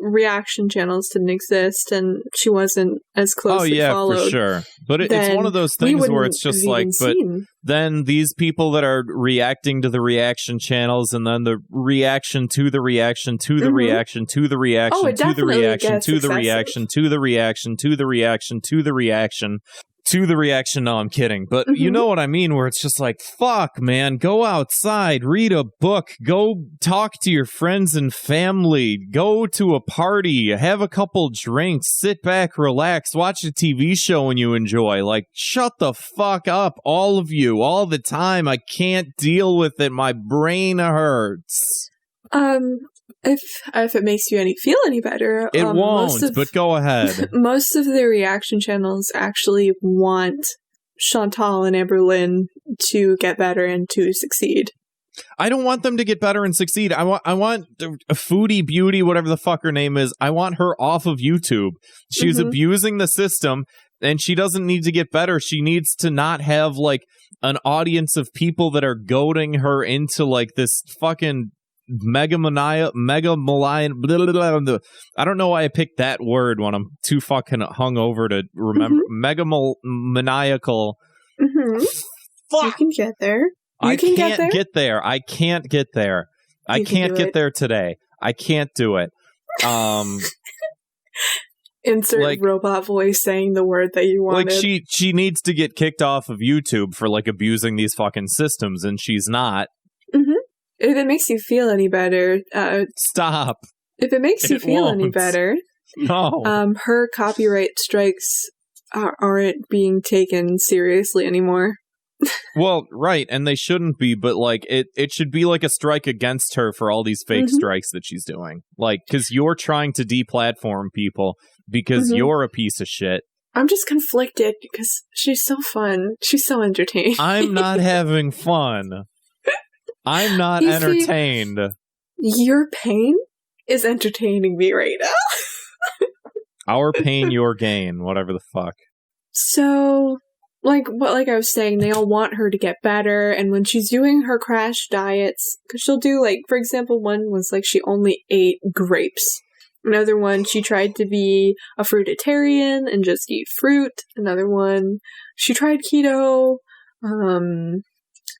reaction channels didn't exist and she wasn't as closely followed. For sure. But it's one of those things where it's just like, but then these people that are reacting to the reaction channels, and then the reaction to the reaction to the reaction to the reaction to the reaction to the reaction to the reaction to the reaction to the reaction to the reaction. No, I'm kidding. But you know what I mean, where it's just like, fuck, man, go outside, read a book, go talk to your friends and family, go to a party, have a couple drinks, sit back, relax, watch a TV show when you enjoy. Like, shut the fuck up, all of you, all the time. I can't deal with it. My brain hurts. If it makes you feel any better, it won't. But go ahead. Most of the reaction channels actually want Chantal and Amber Lynn to get better and to succeed. I don't want them to get better and succeed. I want a Foodie Beauty, whatever the fuck her name is. I want her off of YouTube. She's abusing the system, and she doesn't need to get better. She needs to not have like an audience of people that are goading her into like this fucking megamaniacal. I don't know why I picked that word when I'm too fucking hungover to remember. Megamaniacal. Fuck. You can get there. I can't get there. I can't get there. I can't get there today. I can't do it. Insert like, robot voice saying the word that you wanted. Like she needs to get kicked off of YouTube for like abusing these fucking systems, and she's not. If it makes you feel any better, stop. If it makes you feel any better, no. Her copyright strikes aren't being taken seriously anymore. Well, right, and they shouldn't be, but like it should be like a strike against her for all these fake strikes that she's doing. Like, because you're trying to deplatform people because you're a piece of shit. I'm just conflicted because she's so fun. She's so entertaining. I'm not having fun. I'm not entertained. Your pain is entertaining me right now. Our pain, your gain, whatever the fuck. So, like I was saying, they all want her to get better, and when she's doing her crash diets, because she'll do, like, for example, one was, like, she only ate grapes. Another one, she tried to be a fruitarian and just eat fruit. Another one, she tried keto.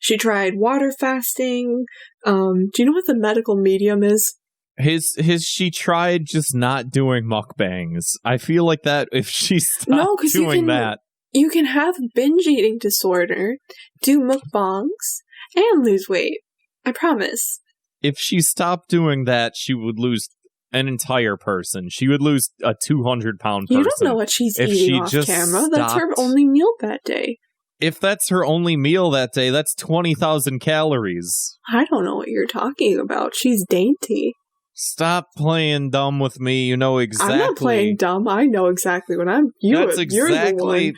She tried water fasting. Do you know what the medical medium is? She tried just not doing mukbangs. I feel like that if she stopped doing that. You can have binge eating disorder, do mukbangs, and lose weight. I promise. If she stopped doing that, she would lose an entire person. She would lose a 200-pound person. You don't know what she's eating off camera. That's her only meal that day. If that's her only meal that day, that's 20,000 calories. I don't know what you're talking about. She's dainty. Stop playing dumb with me. You know exactly. I'm not playing dumb. I know exactly what I'm. That's exactly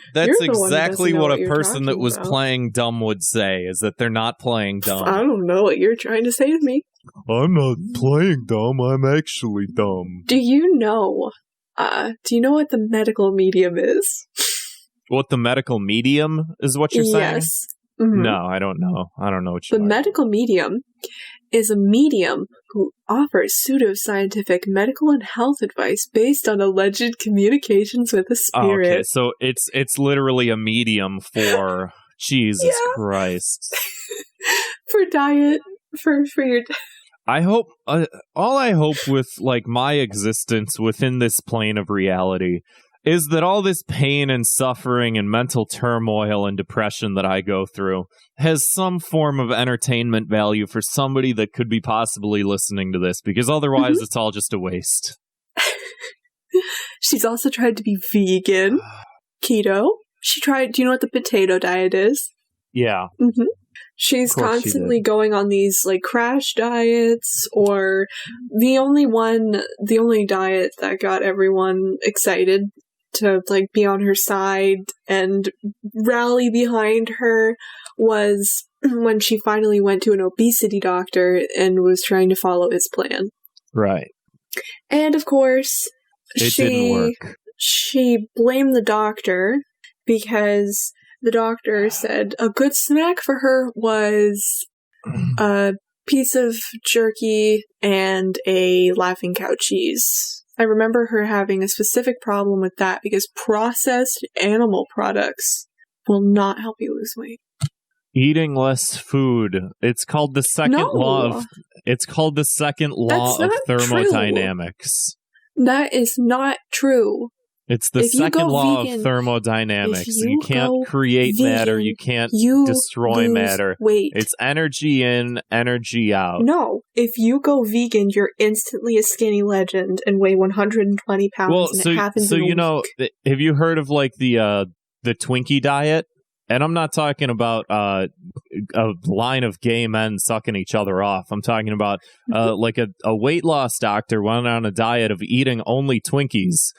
what a person that was playing dumb would say. Is that they're not playing dumb. I don't know what you're trying to say to me. I'm not playing dumb. I'm actually dumb. Do you know? Do you know what the medical medium is? What the medical medium is? What you're saying? Yes. No, I don't know. I don't know what you're The medical medium is a medium who offers pseudoscientific medical and health advice based on alleged communications with the spirit. Okay, so it's literally a medium for Jesus Christ. For diet, for your... I hope, all I hope with like my existence within this plane of reality is that all this pain and suffering and mental turmoil and depression that I go through has some form of entertainment value for somebody that could be possibly listening to this, because otherwise it's all just a waste. She's also tried to be vegan, keto. She tried, do you know what the potato diet is? Yeah. She's constantly going on these like crash diets, or the only diet that got everyone excited to like be on her side and rally behind her was when she finally went to an obesity doctor and was trying to follow his plan. Right. And of course, it didn't work. She blamed the doctor because the doctor said a good snack for her was a piece of jerky and a Laughing Cow cheese. I remember her having a specific problem with that because processed animal products will not help you lose weight. Eating less food. It's called the second law of thermodynamics. That is not true. It's the second law of thermodynamics. You can't create matter. You can't destroy matter. Weight. It's energy in, energy out. No. If you go vegan, you're instantly a skinny legend and weigh 120 pounds. Well, have you heard of like the Twinkie Diet? And I'm not talking about a line of gay men sucking each other off. I'm talking about like a weight loss doctor went on a diet of eating only Twinkies.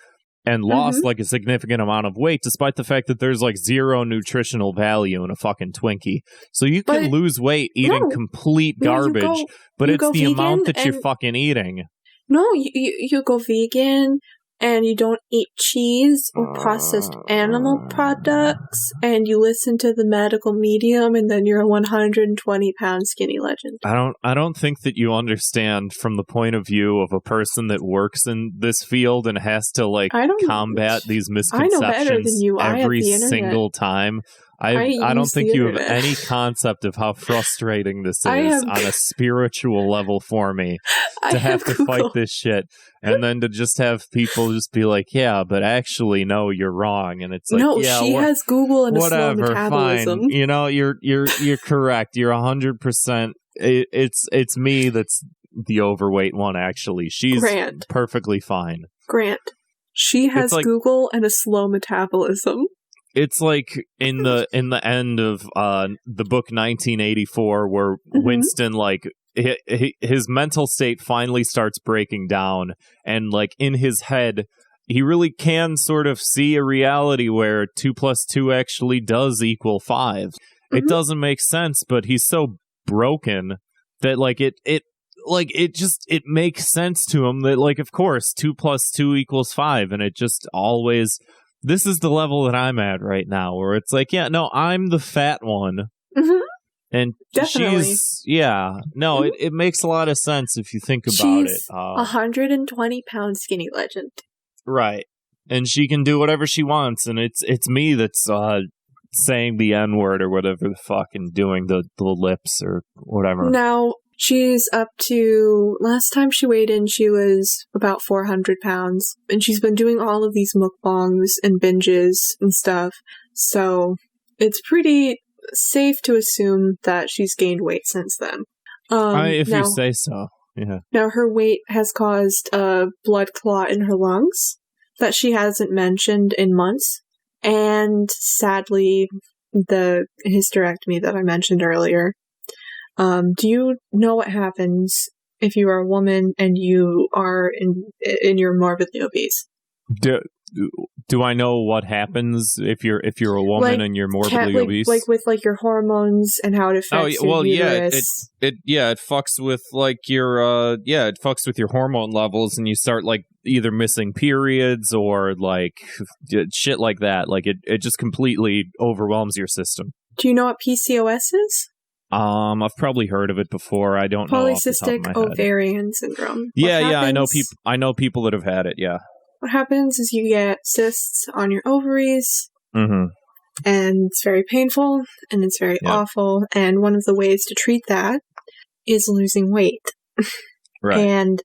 and lost like a significant amount of weight, despite the fact that there's like zero nutritional value in a fucking Twinkie. So you can lose weight eating complete garbage, but it's the amount that you're fucking eating. No, you go vegan, and you don't eat cheese or processed animal products, and you listen to the medical medium, and then you're a 120-pound skinny legend. I don't think that you understand from the point of view of a person that works in this field and has to like combat these misconceptions every single time. I don't think you have any concept of how frustrating this is on a spiritual level for me to have to fight this shit, and then to just have people just be like, yeah, but actually, no, you're wrong, and it's like, no, she has Google and whatever, a slow metabolism. Fine. You know, you're correct. You're 100%. It's me that's the overweight one. Actually, she's perfectly fine. Grant, she has Google and a slow metabolism. It's like in the end of the book 1984, where Winston, like, his mental state finally starts breaking down, and like in his head, he really can sort of see a reality where 2 + 2 actually does equal 5. It doesn't make sense, but he's so broken that like it makes sense to him that, like, of course 2 + 2 = 5, and it just always. This is the level that I'm at right now, where it's like, yeah, no, I'm the fat one. And definitely. It makes a lot of sense if you think about it. 120-pound skinny legend. Right. And she can do whatever she wants, and it's me that's saying the N-word or whatever the fuck, and doing the lips or whatever. Now, she's up to, last time she weighed in, she was about 400 pounds. And she's been doing all of these mukbangs and binges and stuff. So it's pretty safe to assume that she's gained weight since then. If you say so, yeah. Now, her weight has caused a blood clot in her lungs that she hasn't mentioned in months. And sadly, the hysterectomy that I mentioned earlier. Do you know what happens if you are a woman and you are in your morbidly obese? Do I know what happens if you're a woman and you're morbidly obese? Like with like your hormones and how it affects your uterus. It fucks with like your it fucks with your hormone levels, and you start like either missing periods or like shit like that. Like it just completely overwhelms your system. Do you know what PCOS is? I've probably heard of it before. I don't know. Polycystic ovarian syndrome. I know people that have had it. Yeah. What happens is you get cysts on your ovaries, and it's very painful, and it's very awful. And one of the ways to treat that is losing weight. Right. And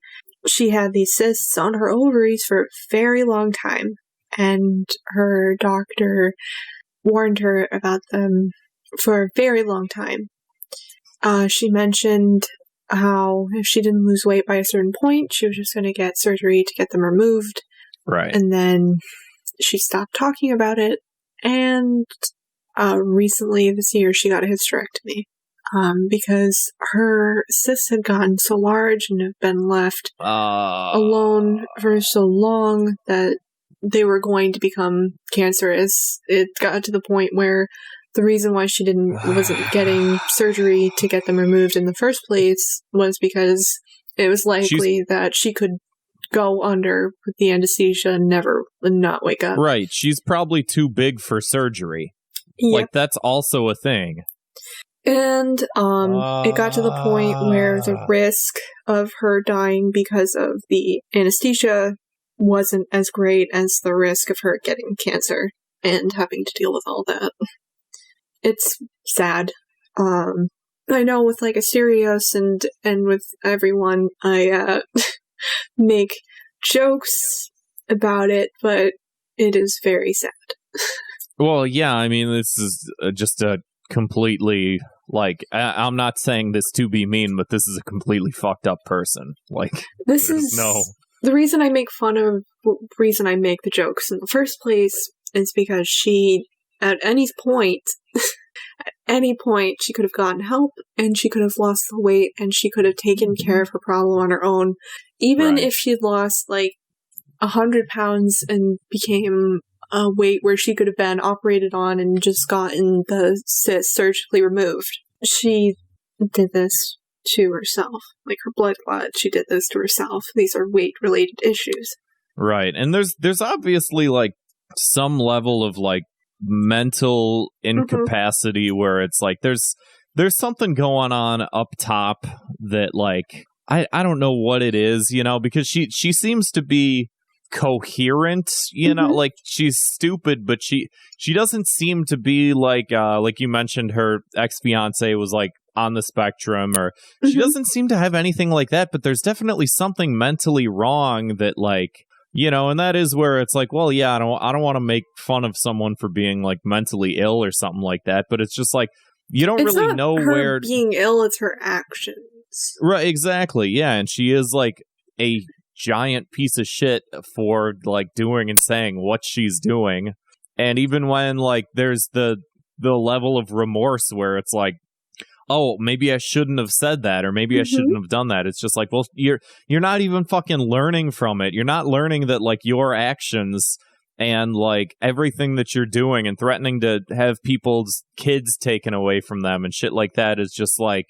she had these cysts on her ovaries for a very long time, and her doctor warned her about them for a very long time. She mentioned how if she didn't lose weight by a certain point, she was just going to get surgery to get them removed. Right. And then she stopped talking about it. And recently this year, she got a hysterectomy because her cysts had gotten so large and have been left alone for so long that they were going to become cancerous. It got to the point where the reason why she wasn't getting surgery to get them removed in the first place was because it was likely that she could go under with the anesthesia and not wake up. Right. She's probably too big for surgery. Yep. Like, that's also a thing. And it got to the point where the risk of her dying because of the anesthesia wasn't as great as the risk of her getting cancer and having to deal with all that. It's sad. I know with like Asterios and with everyone, I make jokes about it, but it is very sad. Well, yeah, I mean, this is just a completely, like, I'm not saying this to be mean, but this is a completely fucked up person. Like, this is the reason I make the jokes in the first place is because she, at any point, she could have gotten help, and she could have lost the weight, and she could have taken care of her problem on her own. Even if she'd lost, like, 100 pounds and became a weight where she could have been operated on and just gotten the cyst surgically removed. She did this to herself. Like her blood clot, she did this to herself. These are weight-related issues. Right. And there's obviously, like, some level of, like, mental incapacity where it's like there's something going on up top that, like, I don't know what it is, you know, because she seems to be coherent, you know, like she's stupid, but she doesn't seem to be like you mentioned, her ex-fiance was like on the spectrum, or she doesn't seem to have anything like that, but there's definitely something mentally wrong that, like, you know, and that is where it's like, well, yeah, I don't want to make fun of someone for being like mentally ill or something like that, but it's just like you don't it's really not know her where being ill, it's her actions. Right, exactly. Yeah, and she is like a giant piece of shit for like doing and saying what she's doing. And even when like there's the level of remorse where it's like, oh, maybe I shouldn't have said that, or maybe I shouldn't have done that. It's just like, well, you're not even fucking learning from it. You're not learning that like your actions and like everything that you're doing and threatening to have people's kids taken away from them and shit like that is just like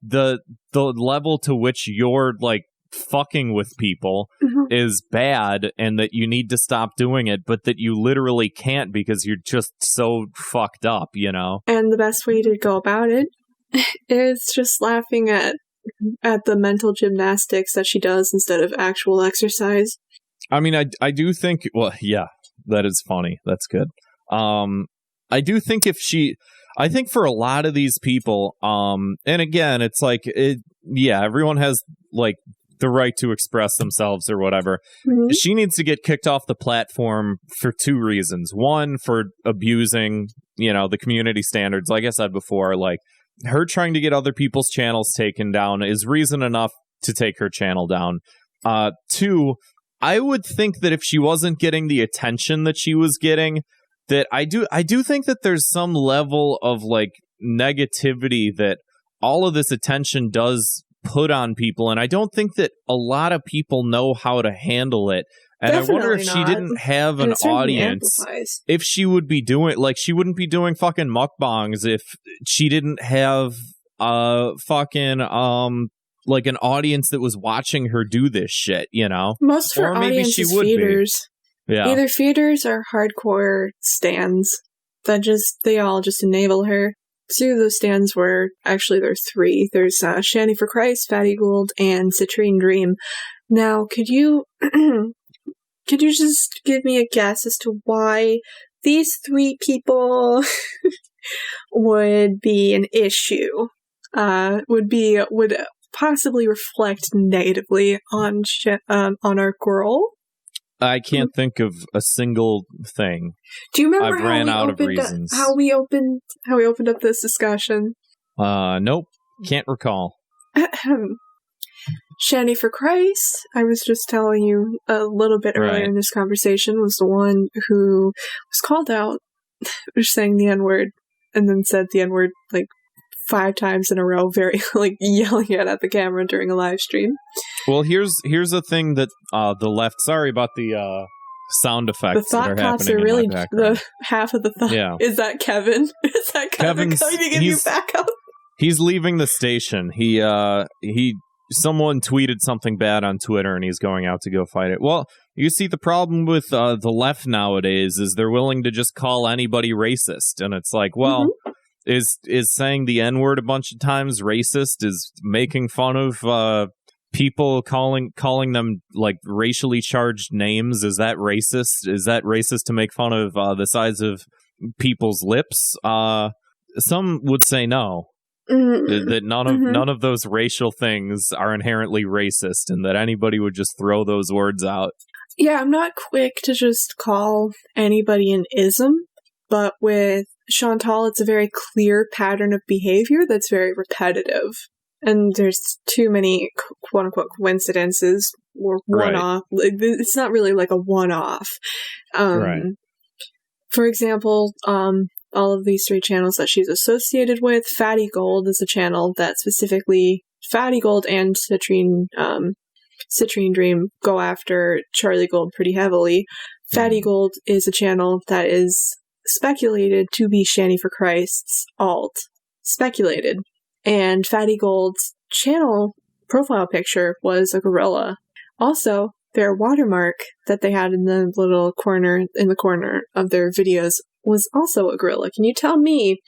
the level to which you're like fucking with people is bad, and that you need to stop doing it, but that you literally can't because you're just so fucked up, you know? And the best way to go about it is just laughing at the mental gymnastics that she does instead of actual exercise. I mean, I do think, well, yeah, that is funny. That's good. I do think I think for a lot of these people, and again, it's like, everyone has like the right to express themselves or whatever. She needs to get kicked off the platform for two reasons. One, for abusing, you know, the community standards. Like I said before, like her trying to get other people's channels taken down is reason enough to take her channel down. Two, I would think that if she wasn't getting the attention that she was getting, that I do think that there's some level of like negativity that all of this attention does put on people, and I don't think that a lot of people know how to handle it. And Definitely I wonder if she didn't have an audience, if she would be doing, like, she wouldn't be doing fucking mukbangs if she didn't have fucking like an audience that was watching her do this shit, you know? Most of her audience is feeders. Yeah. Either feeders or hardcore stans that they all just enable her. Two of those stands were, actually there are three. There's Shanny for Christ, Fatty Gould, and Citrine Dream. Now, could you just give me a guess as to why these three people would be an issue? Would possibly reflect negatively on our Gorl? I can't think of a single thing. Do you remember how we opened up this discussion? Nope. Can't recall. Shanny for Christ, I was just telling you a little bit earlier in this conversation, was the one who was called out for saying the N-word, and then said the N-word like 5 times in a row, very like yelling it at the camera during a live stream. Well, here's a thing that the left. Sorry about the sound effects. The thought cops are really the half of the thought. Yeah. Is that Kevin? Is that Kevin coming to give you backup? He's leaving the station. Someone tweeted something bad on Twitter, and he's going out to go fight it. Well, you see, the problem with the left nowadays is they're willing to just call anybody racist, and it's like, well. Is saying the N-word a bunch of times racist? Is making fun of people calling them like racially charged names? Is that racist? Is that racist to make fun of the size of people's lips? Some would say no. That none of those racial things are inherently racist, and that anybody would just throw those words out. Yeah, I'm not quick to just call anybody an ism, but with Chantal, it's a very clear pattern of behavior that's very repetitive. And there's too many quote-unquote coincidences or one-off. It's not really like a one-off. For example, all of these 3 channels that she's associated with, Fatty Gold is a channel that specifically Fatty Gold and Citrine Citrine Dream go after Charlie Gold pretty heavily. Fatty Gold is a channel that is speculated to be Shanny for Christ's alt. Speculated. And Fatty Gold's channel profile picture was a gorilla. Also, their watermark that they had in the little corner, in the corner of their videos was also a gorilla. Can you tell me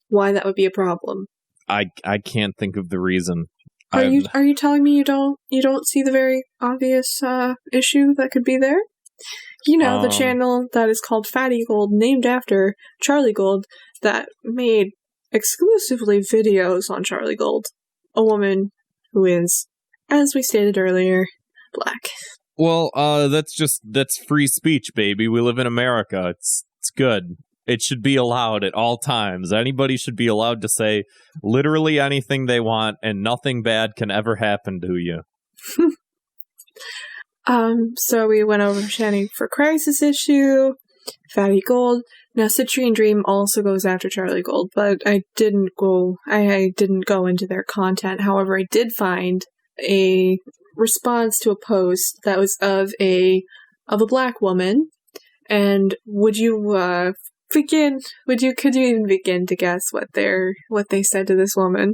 why that would be a problem? I can't think of the reason. Are you telling me you don't see the very obvious issue that could be there? You know, the channel that is called Fatty Gold, named after Charlie Gold, that made exclusively videos on Charlie Gold. A woman who is, as we stated earlier, black. Well, that's free speech, baby. We live in America. It's good. It should be allowed at all times. Anybody should be allowed to say literally anything they want, and nothing bad can ever happen to you. So we went over Shanny for Crisis issue, Fatty Gold. Now Citrine Dream also goes after Charlie Gold, but I didn't go into their content. However, I did find a response to a post that was of a black woman. And could you even begin to guess what they said to this woman?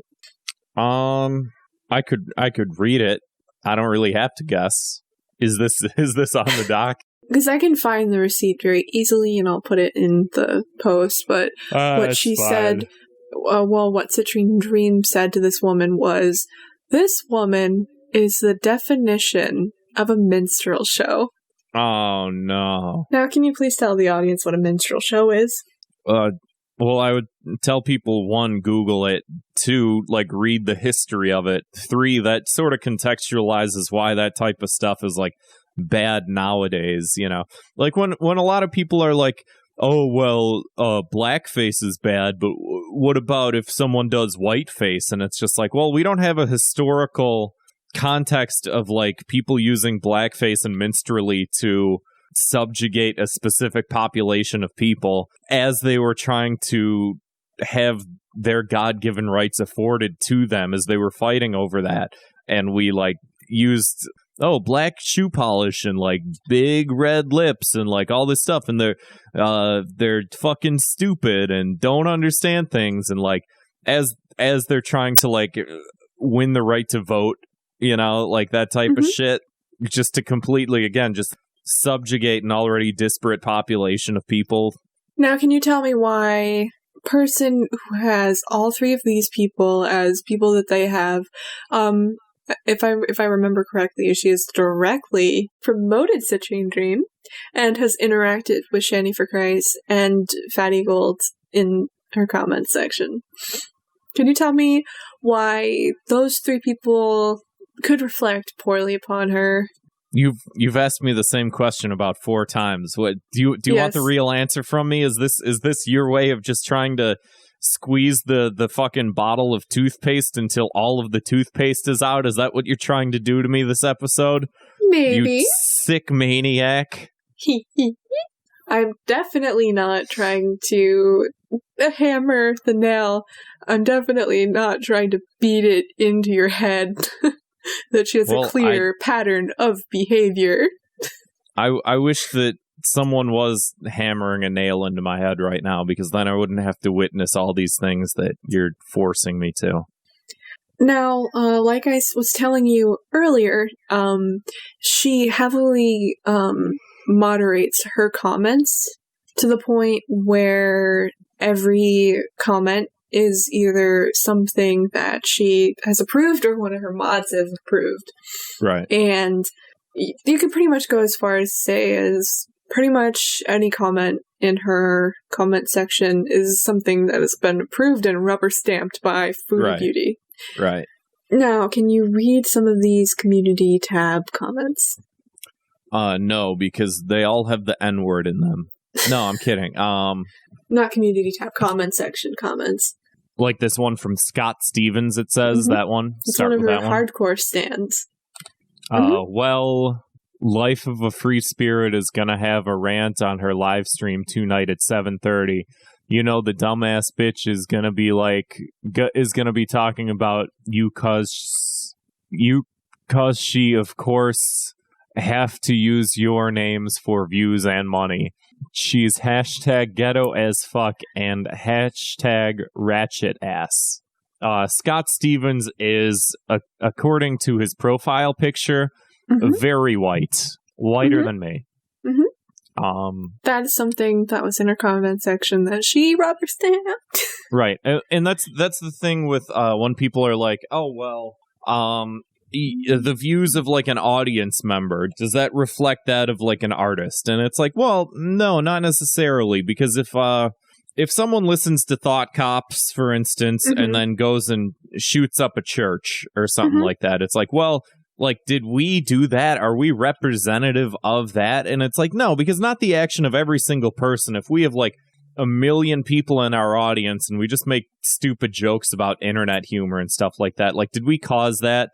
I could read it. I don't really have to guess. Is this on the doc? Because I can find the receipt very easily, and I'll put it in the post. But what she said, what Citrine Dream said to this woman was, "This woman is the definition of a minstrel show." Oh no! Now, can you please tell the audience what a minstrel show is? Well, I would tell people, 1, Google it, 2, read the history of it, 3, that sort of contextualizes why that type of stuff is, bad nowadays, you know? When a lot of people are like, oh, well, blackface is bad, but what about if someone does whiteface? And it's just well, we don't have a historical context of, people using blackface and minstrelly to subjugate a specific population of people as they were trying to have their God-given rights afforded to them as they were fighting over that. And we used black shoe polish and big red lips and all this stuff, and they're fucking stupid and don't understand things, and as they're trying to win the right to vote, you know, that type of shit, just to completely, again, just subjugate an already disparate population of people. Now, can you tell me why a person who has all 3 of these people as people that they have, if I remember correctly, she has directly promoted Citrine Dream and has interacted with Shanny for Christ and Fatty Gold in her comment section. Can you tell me why those 3 people could reflect poorly upon her? You've asked me the same question about 4 times. What do you want the real answer from me? Is this your way of just trying to squeeze the fucking bottle of toothpaste until all of the toothpaste is out? Is that what you're trying to do to me this episode? Maybe. You sick maniac. I'm definitely not trying to hammer the nail. I'm definitely not trying to beat it into your head. That she has a clear pattern of behavior. I wish that someone was hammering a nail into my head right now, because then I wouldn't have to witness all these things that you're forcing me to. Now, like I was telling you earlier, she heavily moderates her comments to the point where every comment is either something that she has approved or one of her mods have approved. Right. And you could pretty much go as far as say as pretty much any comment in her comment section is something that has been approved and rubber stamped by Foodie Beauty. Right. Now, can you read some of these community tab comments? No, because they all have the N-word in them. No, I'm kidding. Not community tab, comment section comments. Like this one from Scott Stevens, it says, that one. It's Start one of with her that one. hardcore stands. Well, Life of a Free Spirit is going to have a rant on her live stream tonight at 7:30. You know, the dumbass bitch is going to be like, is going to be talking about you cuz Because she, of course, have to use your names for views and money. She's hashtag ghetto as fuck and hashtag ratchet ass. Scott Stevens is, according to his profile picture, very white. Whiter than me. That is something that was in her comment section that she rubber stamped. Right. And that's the thing with when people are like, oh, well, the views of like an audience member, does that reflect that of like an artist? And it's like, well, no, not necessarily, because if someone listens to Thought Cops, for instance, and then goes and shoots up a church or something like that, it's like, well, like, did we do that? Are we representative of that? And it's like, no, because not the action of every single person. If we have like 1 million people in our audience and we just make stupid jokes about internet humor and stuff like that, like, did we cause that?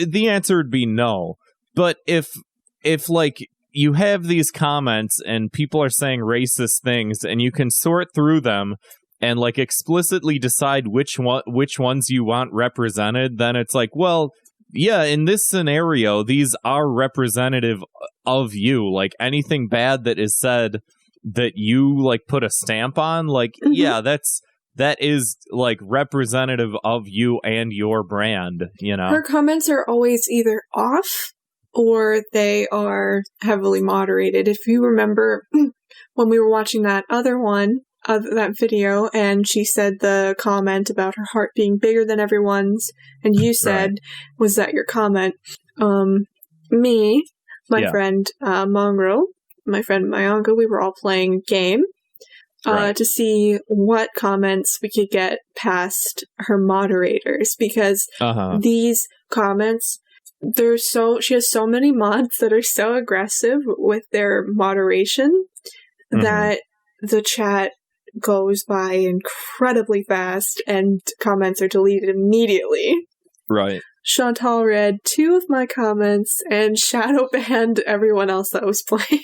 The answer would be no. But if like you have these comments and people are saying racist things and you can sort through them and like explicitly decide which ones you want represented, then it's like, well, yeah, in this scenario, these are representative of you. Like, anything bad that is said that you, like, put a stamp on, like, yeah, that is, like, representative of you and your brand, you know? Her comments are always either off or they are heavily moderated. If you remember when we were watching that other one, that video, and she said the comment about her heart being bigger than everyone's, and you said, was that your comment? Me, my friend Monroe, my friend Mayanga, we were all playing a game to see what comments we could get past her moderators, because these comments, she has so many mods that are so aggressive with their moderation that the chat goes by incredibly fast and comments are deleted immediately. Right. Chantal read 2 of my comments and shadow banned everyone else that was playing.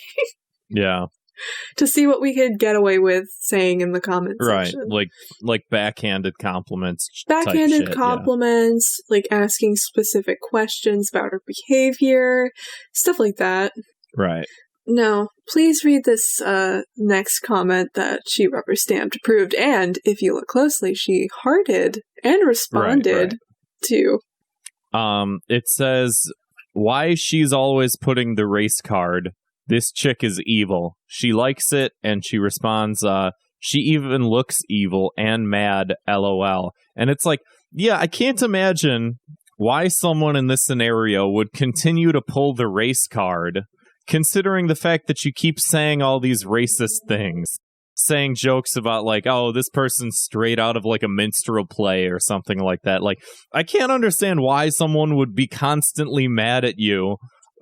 Yeah. To see what we could get away with saying in the comments section. Like backhanded compliments. Backhanded compliments, like asking specific questions about her behavior, stuff like that. Right. No, please read this next comment that she rubber stamped approved, and if you look closely, she hearted and responded to. It says, why she's always putting the race card. This chick is evil. She likes it, and she responds, she even looks evil and mad, LOL. And it's like, yeah, I can't imagine why someone in this scenario would continue to pull the race card, considering the fact that you keep saying all these racist things, saying jokes about like, oh, this person's straight out of like a minstrel play or something like that. Like, I can't understand why someone would be constantly mad at you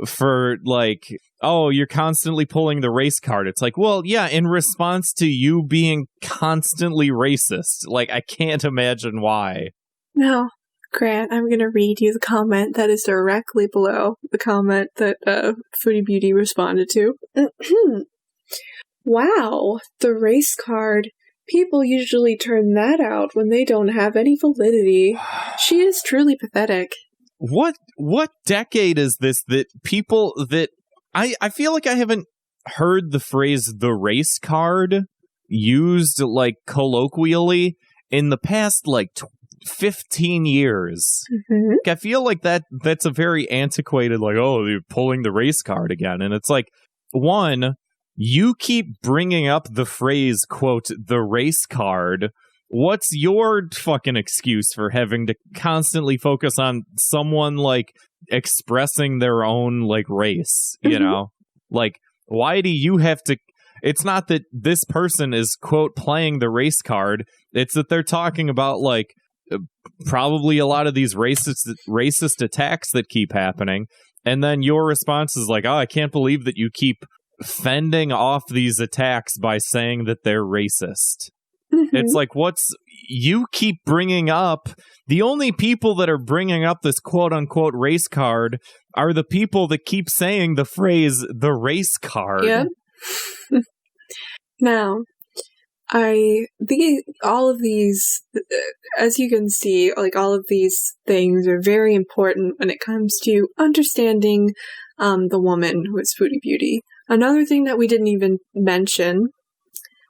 for like, oh, you're constantly pulling the race card. It's like, well, yeah, in response to you being constantly racist. Like, I can't imagine why. No. Grant, I'm going to read you the comment that is directly below the comment that Foodie Beauty responded to. Wow, the race card. People usually turn that out when they don't have any validity. She is truly pathetic. What decade is this that people that... I feel like I haven't heard the phrase the race card used like colloquially in the past like 15 years. Like, I feel like that's a very antiquated, like, oh, you're pulling the race card again. And it's like, one, you keep bringing up the phrase, quote, the race card. What's your fucking excuse for having to constantly focus on someone like expressing their own like race, you know? Like, why do you have to... It's not that this person is, quote, playing the race card. It's that they're talking about like probably a lot of these racist attacks that keep happening, and then your response is like, oh, I can't believe that you keep fending off these attacks by saying that they're racist. It's like, you keep bringing up, the only people that are bringing up this quote-unquote race card are the people that keep saying the phrase, the race card. Yeah. Now, all of these, as you can see, like all of these things are very important when it comes to understanding the woman who is Foodie Beauty. Another thing that we didn't even mention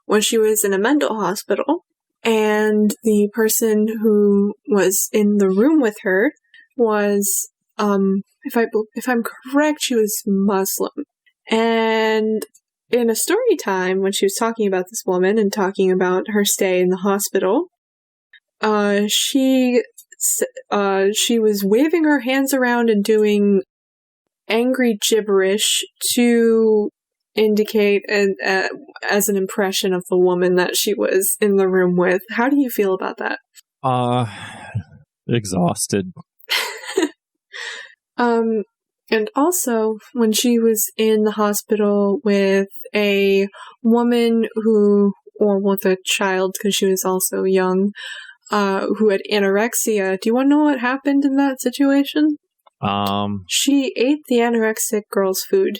was she was in a mental hospital, and the person who was in the room with her was, if I'm correct, she was Muslim. And in a story time, when she was talking about this woman and talking about her stay in the hospital, she was waving her hands around and doing angry gibberish to indicate as an impression of the woman that she was in the room with. How do you feel about that? Exhausted. And also, when she was in the hospital with a woman or with a child, because she was also young, who had anorexia, do you want to know what happened in that situation? She ate the anorexic girl's food.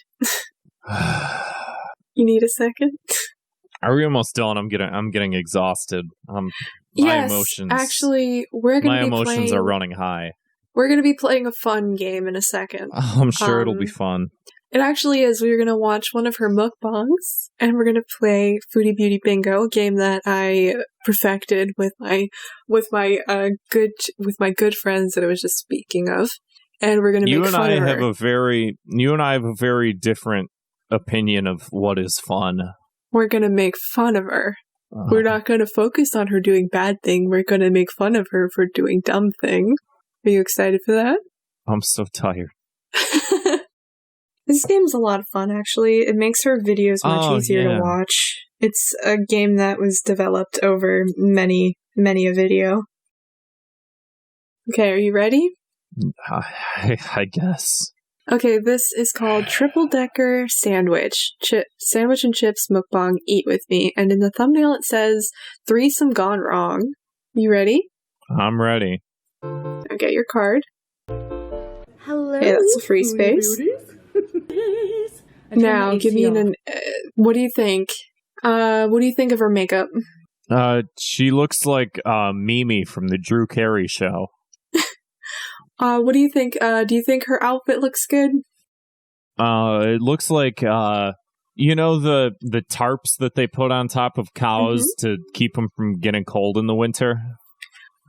You need a second? Are we almost done? I'm getting exhausted. Yes, emotions. Actually, my emotions are running high. We're going to be playing a fun game in a second. I'm sure it'll be fun. It actually is. We're going to watch one of her mukbangs, and we're going to play Foodie Beauty Bingo, a game that I perfected with my good friends that I was just speaking of. And we're going to make fun of her. You and I have a very different opinion of what is fun. We're going to make fun of her. We're not going to focus on her doing bad thing. We're going to make fun of her for doing dumb thing. Are you excited for that? I'm so tired. This game's a lot of fun, actually. It makes her videos much easier to watch. It's a game that was developed over many a video. Okay, are you ready? I guess. Okay, this is called Triple Decker Sandwich. Sandwich and chips mukbang, eat with me. And in the thumbnail it says, threesome gone wrong. You ready? I'm ready. Okay, your card. Hello. Okay, that's a free space. Now, give me what do you think? What do you think of her makeup? She looks like Mimi from the Drew Carey show. What do you think? Do you think her outfit looks good? It looks like, the tarps that they put on top of cows to keep them from getting cold in the winter?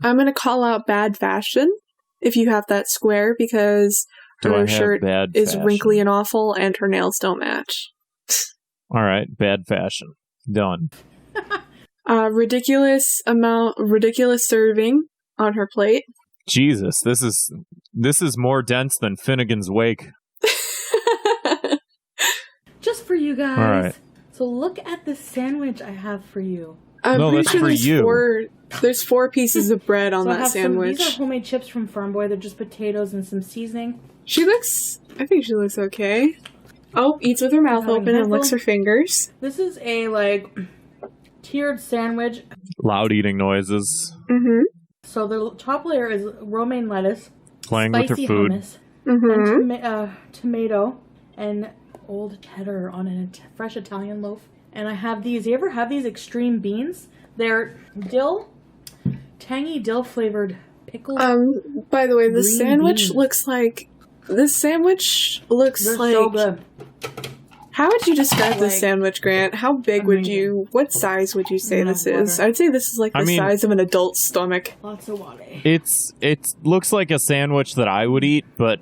I'm going to call out bad fashion, if you have that square, because her shirt is wrinkly and awful, and her nails don't match. All right, bad fashion. Done. Ridiculous serving on her plate. Jesus, this is more dense than Finnegan's Wake. Just for you guys. All right. So look at the sandwich I have for you. No, that's for you. There's 4 pieces of bread on that sandwich. These are homemade chips from Farm Boy. They're just potatoes and some seasoning. I think she looks okay. Oh, eats with her mouth open and licks her fingers. This is a, tiered sandwich. Loud eating noises. Mm-hmm. So the top layer is romaine lettuce. Playing with her food. Hummus, and tomato, and old cheddar on a fresh Italian loaf. And I have these. You ever have these extreme beans? They're tangy dill flavored pickles. By the way, this sandwich looks like. They're so good. How would you describe this sandwich, Grant? How big what size would you say this is? I'd say this is like the size of an adult's stomach. Lots of water. It looks like a sandwich that I would eat, but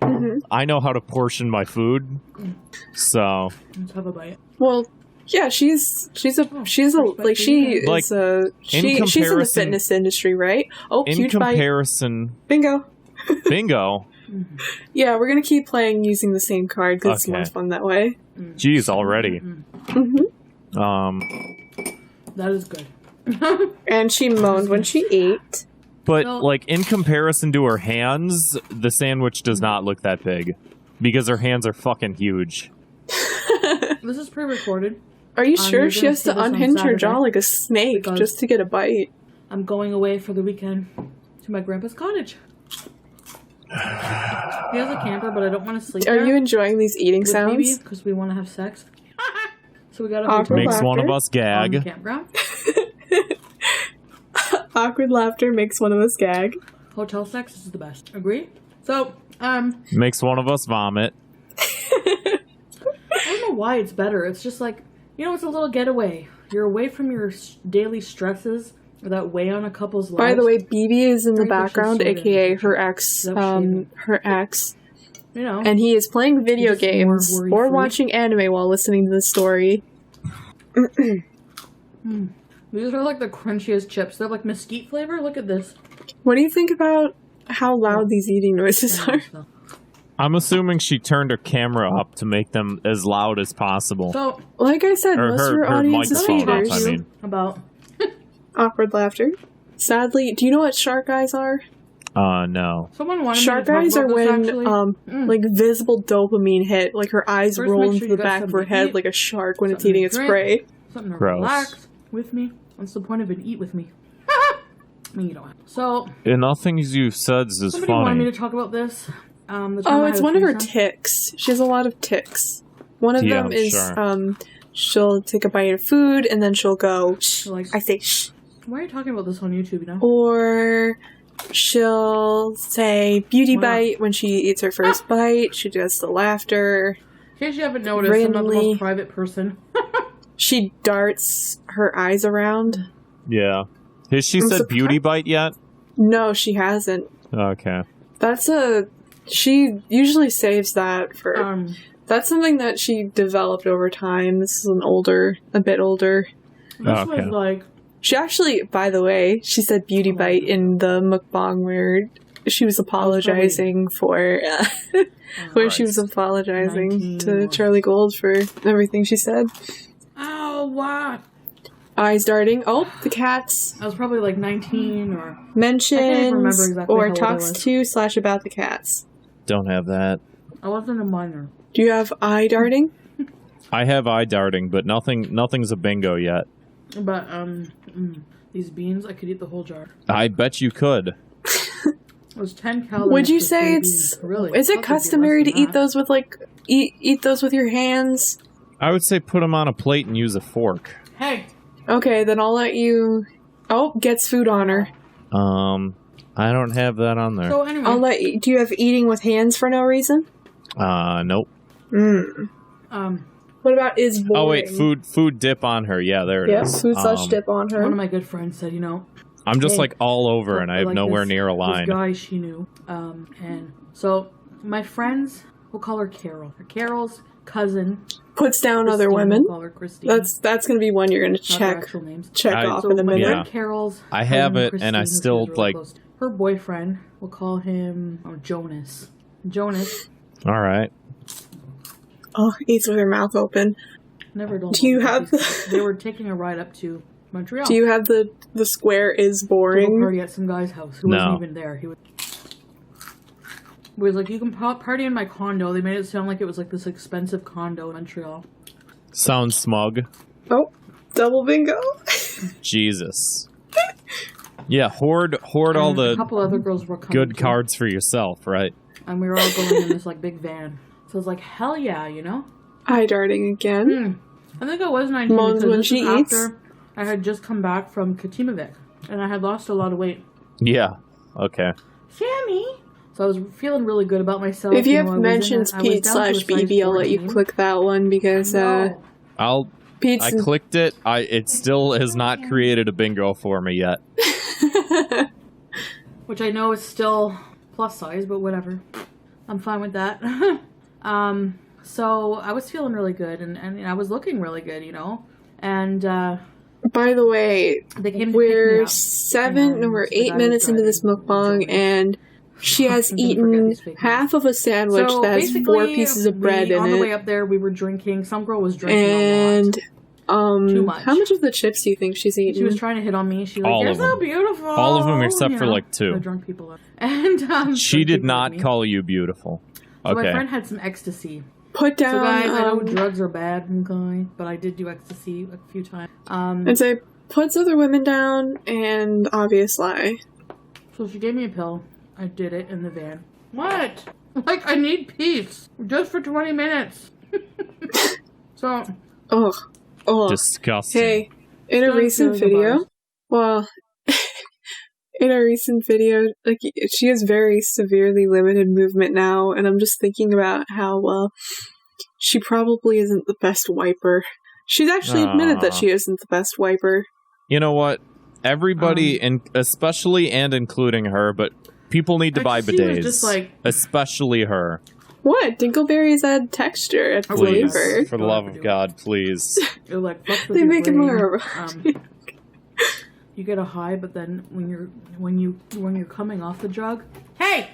I know how to portion my food. So let's have a bite. Well, yeah, she's in the fitness industry, right? Oh, huge comparison. Bingo. Bingo. Yeah, we're gonna keep playing using the same card because it's more fun that way. Jeez, already. That is good. And she moaned when she ate. But, in comparison to her hands, the sandwich does not look that big. Because her hands are fucking huge. This is pre-recorded. Are you sure she has to unhinge her jaw like a snake just to get a bite? I'm going away for the weekend to my grandpa's cottage. He has a camper, but I don't want to sleep there. Are you enjoying these eating sounds? Because we want to have sex. So we gotta makes one of us gag. On the campground. Awkward laughter makes one of us gag. Hotel sex is the best. Agree? So, Makes one of us vomit. I don't know why it's better. It's just like, it's a little getaway. You're away from your daily stresses that weigh on a couple's lives. By the way, BB is in the Very background, vicious aka sort of her ex, her ex. And he is playing video Just more games or worry-free. watching anime while listening to the story. These are like the crunchiest chips. They're like mesquite flavor. Look at this. What do you think about how loud these eating noises are? I'm assuming she turned her camera up to make them as loud as possible. So, Like I said, Or most of her her audience is microphone up, feeders. I mean. about Awkward laughter. Sadly, do you know what shark eyes are? No. someone wanted Shark me to eyes talk are about when, this, actually. like, visible dopamine hit. Like, her eyes First, roll make sure into you the got back of her something to head eat, like a shark when it's something to eating its drink. prey. Something to Gross. relax with me. What's the point of an eat with me? I mean, you don't have. So, And nothing you said is somebody wanted me funny. to talk about this. The time Oh, I it's had a one of her threesome. tics. She has a lot of tics. One of Yeah, them I'm is, sure. she'll take a bite of food and then she'll go, shh. Like- I say, shh. Why are you talking about this on YouTube, Or she'll say beauty Wow. bite when she eats her first bite. She does the laughter. In case you haven't noticed, I'm not the Randomly. most private person. She darts her eyes around. Yeah. Has she I'm said surprised- beauty bite yet? No, she hasn't. Okay. She usually saves that for, that's something that she developed over time. This is a bit older. This Okay. was like, She actually, by the way, she said beauty bite in the mukbang where she was apologizing for, where she was apologizing 19 to or- Charlie Gold for everything she said. oh, wow. Eyes darting. Oh, the cats. I was probably like 19 or... I can't even Mentions remember exactly or how old I talks was. to / about the cats. Don't have that. I wasn't a minor. Do you have eye darting? I have eye darting, but nothing's a bingo yet. But, these beans, I could eat the whole jar. I bet you could. It was 10 calories. Would you for say 3 it's beans. Really? Is I it thought it'd be customary less to than eat that. those with eat those with your hands? I would say put them on a plate and use a fork. Hey! Okay, then I'll let you. Oh, gets food on her. I don't have that on there. So anyway, I'll let you. Do you have eating with hands for no reason? Nope. What about is boring? Oh wait, food dip on her. Yeah, there it is. Yeah, food / dip on her. one of my good friends said, I'm just Hey. like all over, and I have like nowhere this- near a line. This guy she knew. And so my friends, we'll call her Carol. Carol's cousin. Puts down other Christine, women. We'll call her Christine. that's gonna be one you're gonna Not their check actual names. off So in a my minute. Yeah. friend Carol's. I have cousin, it, and I Christine, who she still, was really like- close to. Her boyfriend. We'll call him Jonas. Jonas. All right. Oh, eats with her mouth open. Never told Do you him have these- They were taking a ride up to Montreal. Do you have the square is to go boring? party at some guy's house who No. wasn't even there. He was like, you can party in my condo. They made it sound like it was like this expensive condo in Montreal. Sounds smug. Oh, double bingo. Jesus. Yeah, hoard all And a the couple other girls were coming good too. cards for yourself, right? And we were all going in this like big van. So I was like, hell yeah, Eye darting again. I think I was 19 Moans because when this she was eats? after I had just come back from Katimavik. And I had lost a lot of weight. Yeah. Okay. Sammy! So I was feeling really good about myself. If you know, I have was in mentions it. I was Pete down to a / size BB, I'll let you 14. click that one because No. Pete's I clicked it. It still has not created a bingo for me yet. Which I know is still plus size, but whatever. I'm fine with that. So I was feeling really good, and I was looking really good, And By the way, they came to pick me we're up. 7 or The 8 guy minutes was into this driving, mukbang, Jonas. and she has I'm gonna forget eaten these fake half of a sandwich So that has 4 basically, pieces of bread on the way in it. up there, we were drinking. Some girl was drinking a And lot. Too much. how much of the chips do you think she's eaten? She was trying to hit on me. She was All like, of "You're so them. beautiful." All of them except for, like, 2. The drunk people. Are. And She drunk did people not with me. call you beautiful. So my Okay. friend had some ecstasy. Put down So guys, I know drugs are bad, okay, but I did do ecstasy a few times. and say puts other women down and obvious lie. So she gave me a pill. I did it in the van. What? Like, I need peace. Just for 20 minutes. So, Ugh. Disgusting. Hey, in a Don't recent feel the video, vibes. well, in a recent video, like, she has very severely limited movement now, and I'm just thinking about how, she probably isn't the best wiper. She's actually admitted that she isn't the best wiper. You know what? Everybody, and especially and including her, but people need to buy bidets. Just like, especially her. What? Dingleberries add texture and Please, flavor. for the love of God, please. it like fucks with They your make it brain. more. You get a high, but then when you're coming off the drug, hey.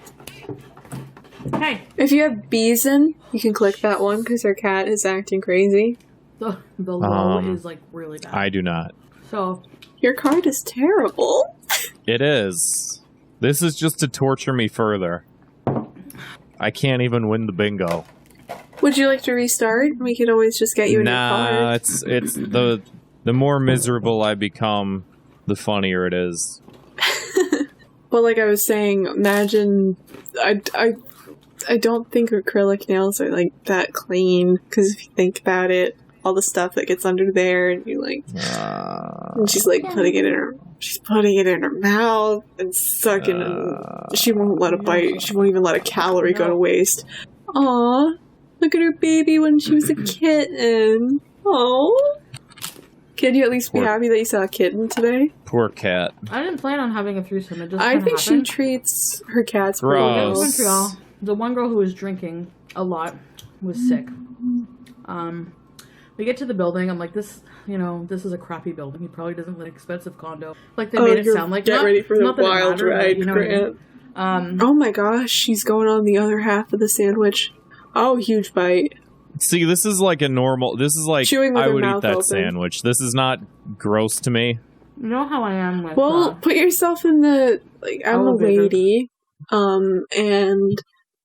If you have bees in, you can click that one because her cat is acting crazy. The low is like really bad. I do not. So your card is terrible. It is. This is just to torture me further. I can't even win the bingo. Would you like to restart? We could always just get you a new card. Nah, it's the more miserable I become, the funnier it is. Well, like I was saying, imagine I don't think acrylic nails are like that clean because if you think about it, all the stuff that gets under there, and you like, and she's like putting it in her mouth and sucking. And she won't let a bite. She won't even let a calorie go to waste. Aw, look at her baby when she was a kitten. Oh, can you at least be happy that you saw a kitten today? Poor cat. I didn't plan on having a threesome. It just I think happened. she treats her cats pretty Gross. well. Montreal, the one girl who was drinking a lot was sick. We get to the building. I'm like, this is a crappy building. He probably doesn't live in an expensive condo. Like they made it sound like get ready for the not that it wild mattered, ride, but you know what I Grant. mean? Oh my gosh, she's going on the other half of the sandwich. Oh, huge bite. See, this is like a normal. This is like Chewing with I her would eat mouth that open. sandwich. This is not gross to me. You know how I am with. Well, put yourself in the I'm a elevator. lady, and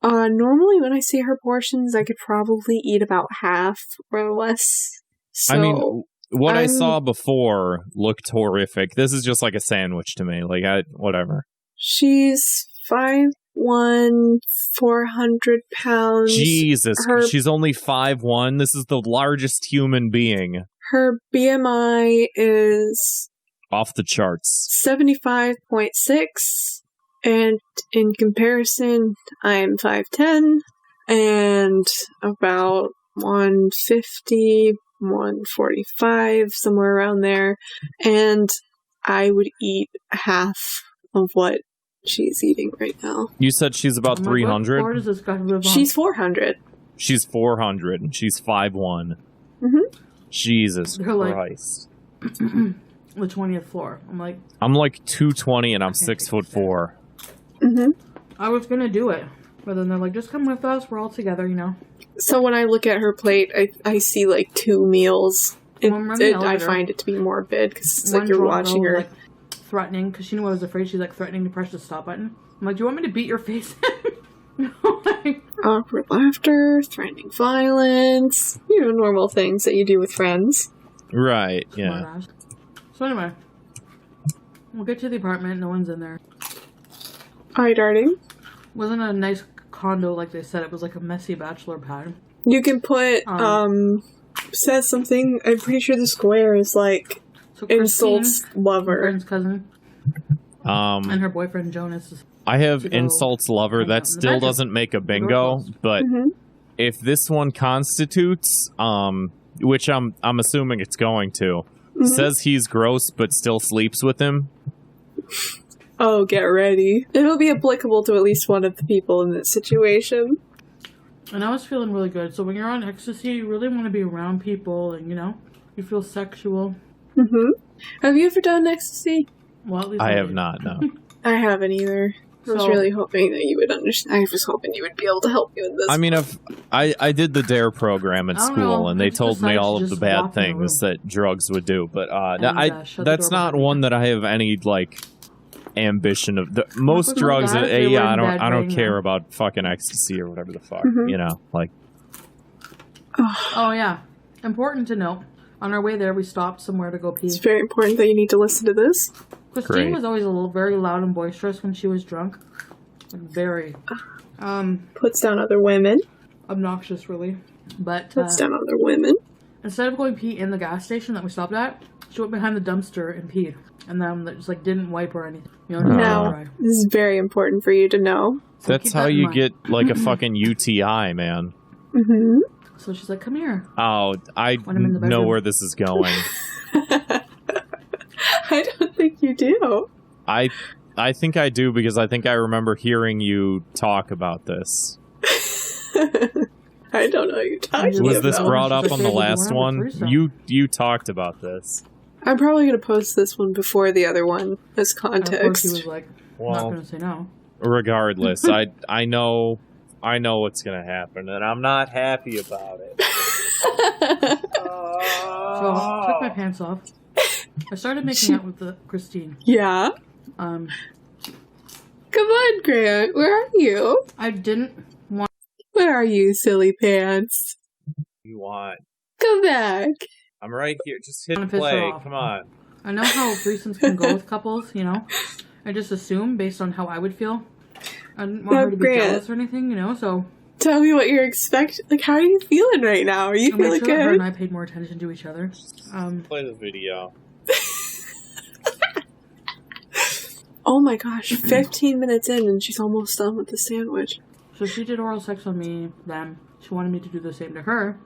normally when I see her portions, I could probably eat about half or less. So, I mean, what I saw before looked horrific. This is just like a sandwich to me. Like whatever. she's 5'1", 400 pounds. Jesus, she's only 5'1". This is the largest human being. Her BMI is Off the charts. 75.6, and in comparison, I'm 5'10", and about 150, 145, somewhere around there, and I would eat half of what she's eating right now. You said she's about 300? Where does this guy live on? She's 400. She's 400, and she's 5'1". Mm-hmm. Jesus They're like- Christ. the 20th floor. I'm like, I'm like 220, and I'm 6'4". Mm-hmm. I was gonna do it, but then they're like, just come with us. We're all together, you know. So when I look at her plate, I see like 2 meals. Well, I'm in the I elevator. find it to be morbid because it's One like you're drunk watching girl her. was, like, threatening because she knew I was afraid. She's like threatening to press the stop button. I'm like, do you want me to beat your face in? Like, Awkward laughter, threatening violence, normal things that you do with friends. Right, yeah. smartass. So anyway, we'll get to the apartment. No one's in there. Hi, darling. Wasn't a nice condo like they said. It was like a messy bachelor pad. You can put, says something, I'm pretty sure the square is like, So Christine, insults my lover. friend's cousin, and her boyfriend Jonas. I have to go insults lover. hang out That in the still bedroom. doesn't make a bingo, but Mhm. if this one constitutes, which I'm assuming it's going to, says he's gross but still sleeps with him. Oh, get ready. It'll be applicable to at least one of the people in this situation. And I was feeling really good. So when you're on ecstasy, you really want to be around people, and you feel sexual. Mm-hmm. Have you ever done ecstasy? Well, at least I have did. not, no. I haven't either. I was So- really hoping that you would understand. I was hoping you would be able to help me with this. I mean, I did the DARE program in I don't school, know. and they It's told me besides all of the just bad walk in the things that drugs would do, but shut the that's door not behind one you. that I have any like ambition of. Most with drugs, guys, they yeah, were I in bed don't right care now. about fucking ecstasy or whatever the fuck, Mhm. like. Oh yeah, important to note. On our way there, we stopped somewhere to go pee. It's very important that you need to listen to this. Christine Great. was always very loud and boisterous when she was drunk. Like, very. Puts down other women. Obnoxious, really. But Puts down other women. instead of going pee in the gas station that we stopped at, she went behind the dumpster and peed. and then just like didn't wipe or anything. You know, No, this is very important for you to know. So That's how you get like a fucking UTI, man. Mm-hmm. So she's like, "Come here." Oh, I know where this is going. I don't think you do. I think I do because I think I remember hearing you talk about this. I don't know what you're talking about. Was this brought up on the last one? You talked about this. I'm probably going to post this one before the other one as And of course, he context. was like, "Not going to say no." Regardless, I know what's gonna happen, and I'm not happy about it. So I took my pants off. I started making out with Christine. Yeah? Um, Come on, Grant. Where are you? I didn't want. Where are you, silly pants? You want? Come back. I'm right here. Just hit Wanna piss her play. off. Come on. I know how threesomes can go with couples, you know? I just assume based on how I would feel. I didn't want her to be Grant. jealous or anything, you know? So Tell me what you're expecting. Like, how are you feeling right now? Are you I made feeling sure that her good? and I paid more attention to each other. Play the video. Oh my gosh, 15 minutes in and she's almost done with the sandwich. So she did oral sex on me, then she wanted me to do the same to her.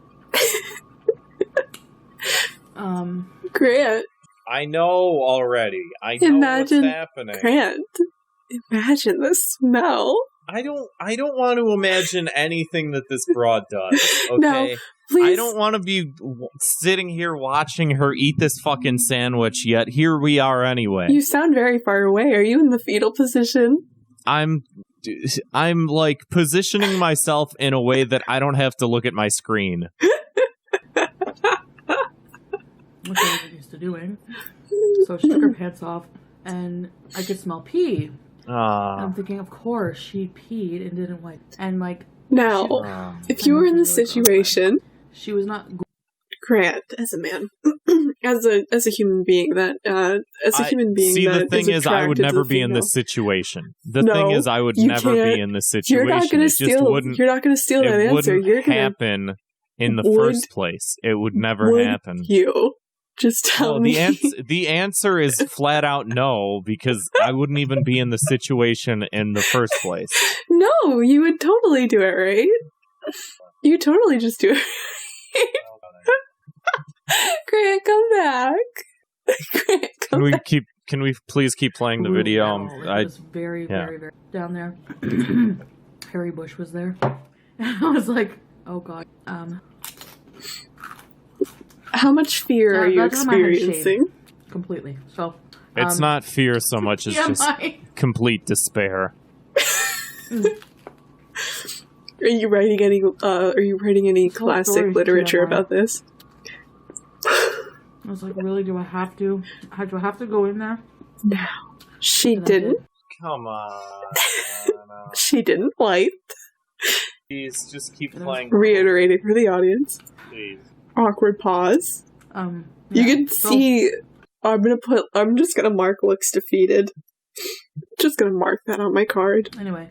Grant, I know already. I know Imagine what's happening. Grant, imagine the smell. I don't want to imagine anything that this broad does. Okay. No, please. I don't want to be sitting here watching her eat this fucking sandwich, yet here we are anyway. You sound very far away. Are you in the fetal position? I'm like positioning myself in a way that I don't have to look at my screen. Which I wasn't used to doing. So she took her pants off, and I could smell pee. And I'm thinking, of course, she peed and didn't wipe. And like, Now, if you were in this situation, she was not. Grant, as a man, as a human being that, See, the thing is, I would never be in this situation. The thing is, I would never be in this situation. You're not going to steal. You're not going to steal that answer. It wouldn't happen in the first place. It would never happen. You just tell me. The answer is flat out no, because I wouldn't even be in the situation in the first place. No, you would totally do it, right? You totally just do it. Grant, come back. Grant, come back. Can we please keep playing the video? It was very down there. Harry Bush was there. And I was like, oh god. How much fear are you experiencing? Completely. So it's not fear so much as just complete despair. Are you writing any classic literature about this? I was like, really? Do I have to? Do I have to go in there? No. She didn't. Come on. She didn't wipe. Please, just keep playing. Reiterating for the audience. Please. Awkward pause. You can see. I'm just gonna mark looks defeated. Just gonna mark that on my card. Anyway.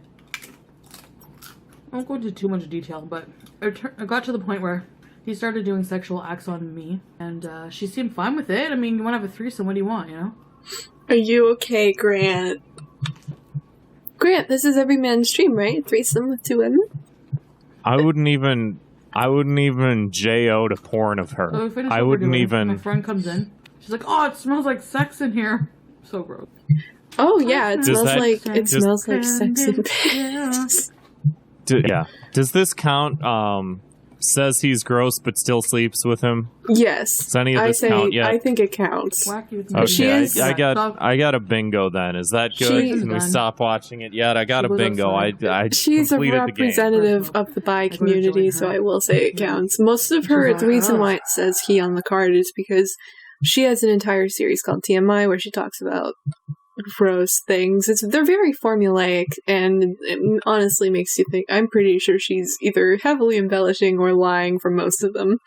I won't go into too much detail, but I got to the point where he started doing sexual acts on me, and she seemed fine with it. I mean, you want to have a threesome, what do you want, you know? Are you okay, Grant? Grant, this is every man's dream, right? Threesome with two women? I wouldn't even J.O. to porn of her. So we finished I wouldn't even... My friend comes in. She's like, oh, it smells like sex in here. So gross. Oh, yeah, it smells like sex and piss. Yeah. Does this count? Says he's gross but still sleeps with him? Yes. Does any of this count yet? I think it counts. Okay, I got a bingo then. Is that good? Can we stop watching it yet? I got a bingo. She's a representative of the bi community, so I will say it counts. Most of her, the reason why it says he on the card is because she has an entire series called TMI where she talks about gross things. They're very formulaic, and it honestly makes you think. I'm pretty sure she's either heavily embellishing or lying for most of them.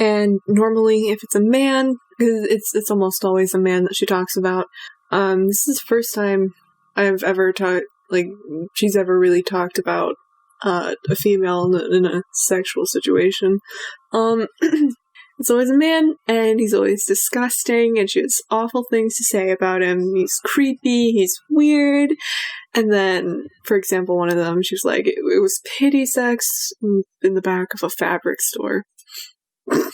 And normally, if it's a man, it's almost always a man that she talks about. This is the first time I've ever she's ever really talked about a female in a sexual situation. It's always a man, and he's always disgusting, and she has awful things to say about him. He's creepy, he's weird. And then, for example, one of them, she was like, it was pity sex in the back of a fabric store.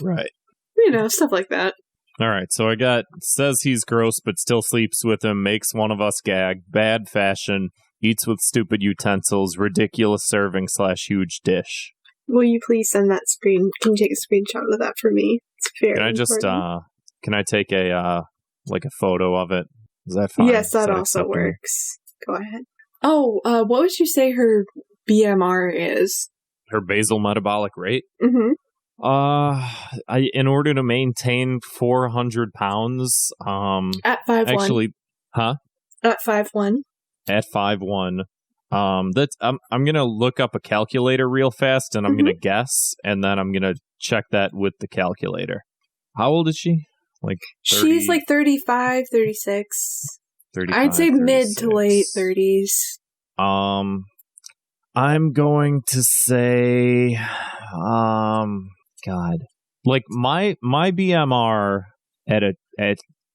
Right. You know, stuff like that. All right, so I got, says he's gross but still sleeps with him, makes one of us gag, bad fashion, eats with stupid utensils, ridiculous serving / huge dish. Will you please send that screen? Can you take a screenshot of that for me? It's very Can I just, important. can I take a photo of it? Is that fine? Yes, that also acceptable? works. Go ahead. Oh, what would you say her BMR is? Her basal metabolic rate? Mm-hmm. In order to maintain 400 pounds, At 5'1". actually, huh? At 5'1". At 5'1". That's I'm gonna look up a calculator real fast, and I'm gonna guess, and then I'm gonna check that with the calculator. How old is she? Like 30, She's like 35, 36. 35, I'd say 36. mid to late 30s. I'm going to say, God, like my BMR at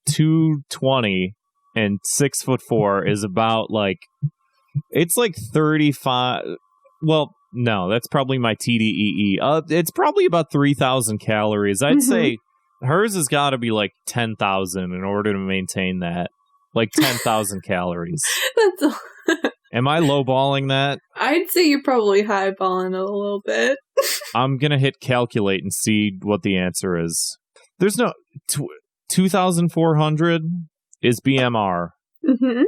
220 and 6'4" is about like, it's like 35. Well, no, that's probably my TDEE. It's probably about 3,000 calories. I'd say hers has got to be like 10,000 in order to maintain that. Like 10,000 calories. That's Am I lowballing that? I'd say you're probably highballing it a little bit. I'm going to hit calculate and see what the answer is. There's no... 2,400 is BMR. Mm-hmm.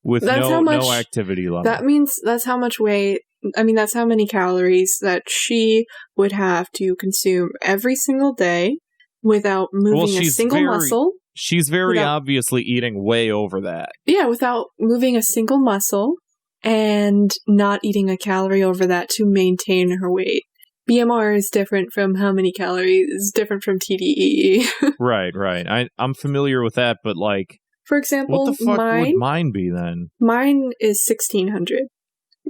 With no activity level. That means that's how much weight... I mean, that's how many calories that she would have to consume every single day without moving a single muscle. She's very obviously eating way over that. Yeah, without moving a single muscle and not eating a calorie over that to maintain her weight. BMR is different from how many calories, different from TDEE. Right. I'm familiar with that, but like... For example, what the fuck would mine be then? Mine is 1,600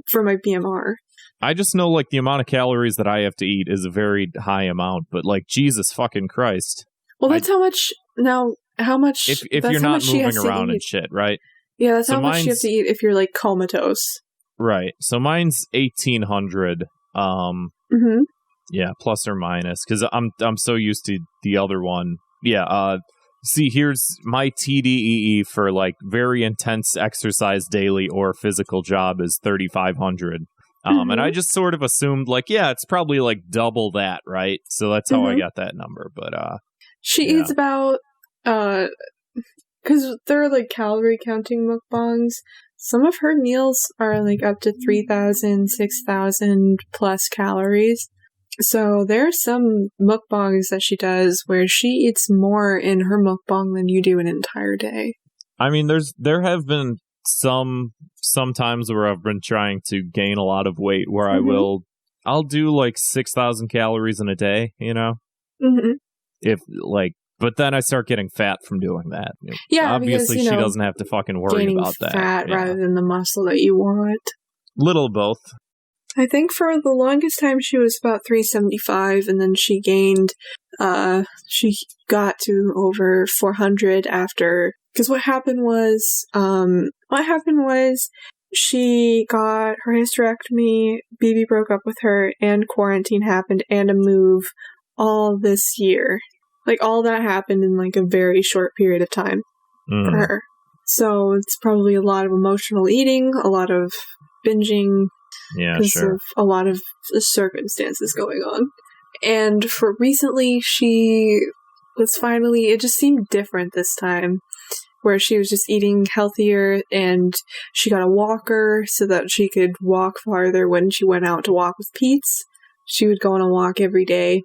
for my BMR. I just know like the amount of calories that I have to eat is a very high amount, but like Jesus fucking Christ. Well, that's how much... Now, how much... If you're not moving around and shit, right? Yeah, that's how much you have to eat if you're like comatose. Right. So mine's 1,800. Yeah, plus or minus, because I'm so used to the other one. Yeah. See, here's my TDEE for like very intense exercise daily or physical job is 3,500. And I just sort of assumed like, yeah, it's probably like double that, right? So that's how I got that number. But she eats about because they're like calorie counting mukbangs. Some of her meals are like up to 3,000, 6,000 plus calories. So there are some mukbangs that she does where she eats more in her mukbang than you do an entire day. I mean, there have been some times where I've been trying to gain a lot of weight where I'll do like 6,000 calories in a day, you know? If like, but then I start getting fat from doing that. Yeah, obviously because, she doesn't have to fucking worry about that. Fat rather than the muscle that you want. Little of both. I think for the longest time she was about 375, and then she gained, she got to over 400 after, because what happened was she got her hysterectomy, BB broke up with her, and quarantine happened, and a move all this year. Like, all that happened in, like, a very short period of time for her. So it's probably a lot of emotional eating, a lot of binging, because of a lot of the circumstances going on. And for recently, she was finally, it just seemed different this time, where she was just eating healthier, and she got a walker so that she could walk farther when she went out to walk with Pete's. She would go on a walk every day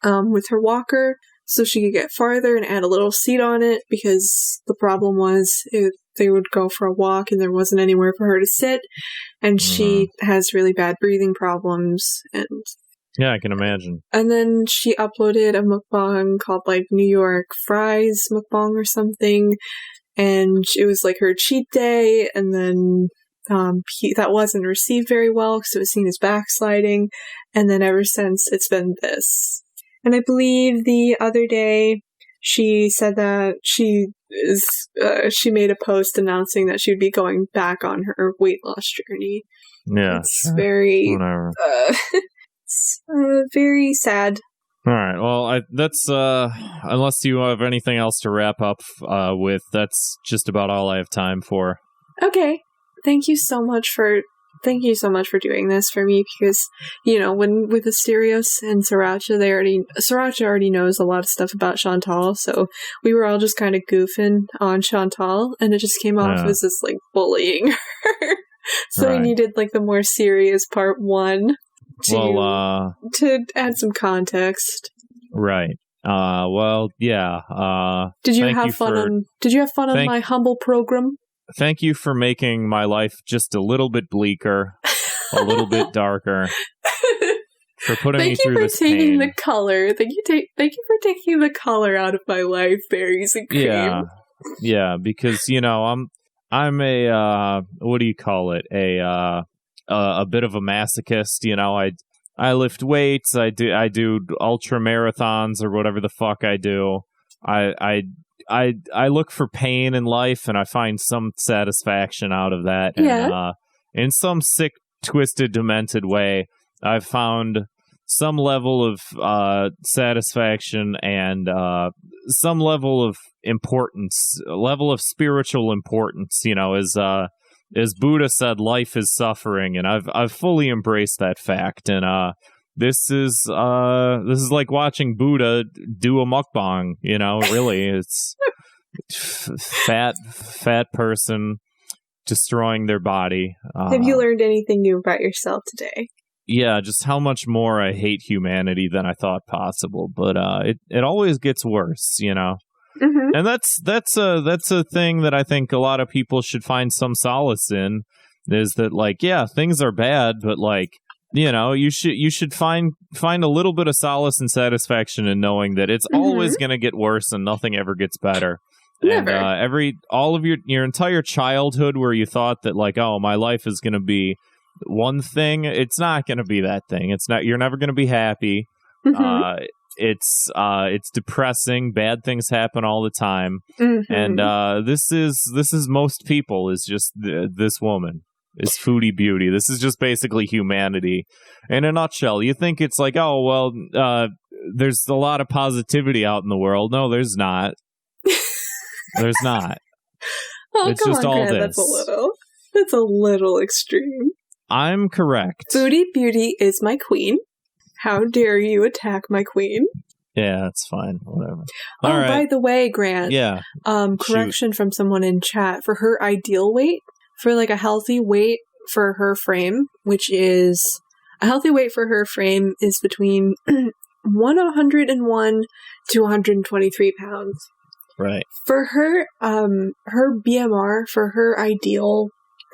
with her walker, so she could get farther and add a little seat on it, because the problem was they would go for a walk and there wasn't anywhere for her to sit, and she has really bad breathing problems. And yeah, I can imagine. And then she uploaded a mukbang called like New York Fries mukbang or something, and it was like her cheat day, and then that wasn't received very well because it was seen as backsliding, and then ever since it's been this. And I believe the other day she said that she made a post announcing that she'd be going back on her weight loss journey. Yeah. It's very, it's very sad. All right. Well, that's unless you have anything else to wrap up with, that's just about all I have time for. Okay. Thank you so much for doing this for me, because, you know, when with Asterios and Sriracha, Sriracha already knows a lot of stuff about Chantal, so we were all just kind of goofing on Chantal, and it just came off as this, like, bullying her. So I needed, like, the more serious part 1 to add some context. Right. Well, yeah. Did you have fun on my humble program? Thank you for making my life just a little bit bleaker, a little bit darker. For putting me through this pain. Thank you for taking the color out of my life, berries and cream. Yeah, because, you know, I'm a what do you call it? A bit of a masochist. You know, I lift weights. I do ultra marathons or whatever the fuck I do. I look for pain in life, and I find some satisfaction out of that. And in some sick, twisted, demented way, I've found some level of satisfaction and some level of importance, a level of spiritual importance. You know, as Buddha said, life is suffering, and I've fully embraced that fact. And this is like watching Buddha do a mukbang. You know, really, it's fat person destroying their body. Have you learned anything new about yourself today? Yeah, just how much more I hate humanity than I thought possible. But it always gets worse, you know. Mm-hmm. And that's a thing that I think a lot of people should find some solace in. Is that, like, yeah, things are bad, but, like, you know, you should find a little bit of solace and satisfaction in knowing that it's always going to get worse and nothing ever gets better. Never. And all of your entire childhood, where you thought that, like, oh, my life is going to be one thing, it's not going to be that thing. It's not. You're never going to be happy. Mm-hmm. It's depressing. Bad things happen all the time. Mm-hmm. And this is most people. Is just this woman. Is Foodie Beauty. This is just basically humanity in a nutshell. You think it's like, oh, well, there's a lot of positivity out in the world. No, there's not. There's not. Oh, it's come just on, all Grant, this. That's a little extreme. I'm correct. Foodie Beauty is my queen. How dare you attack my queen? Yeah, that's fine. Whatever. All right. By the way, Grant. Yeah. Correction from someone in chat. For her ideal weight, for like a healthy weight for her frame, which is a healthy weight for her frame is between 101 to 123 pounds. Right. For her, her BMR for her ideal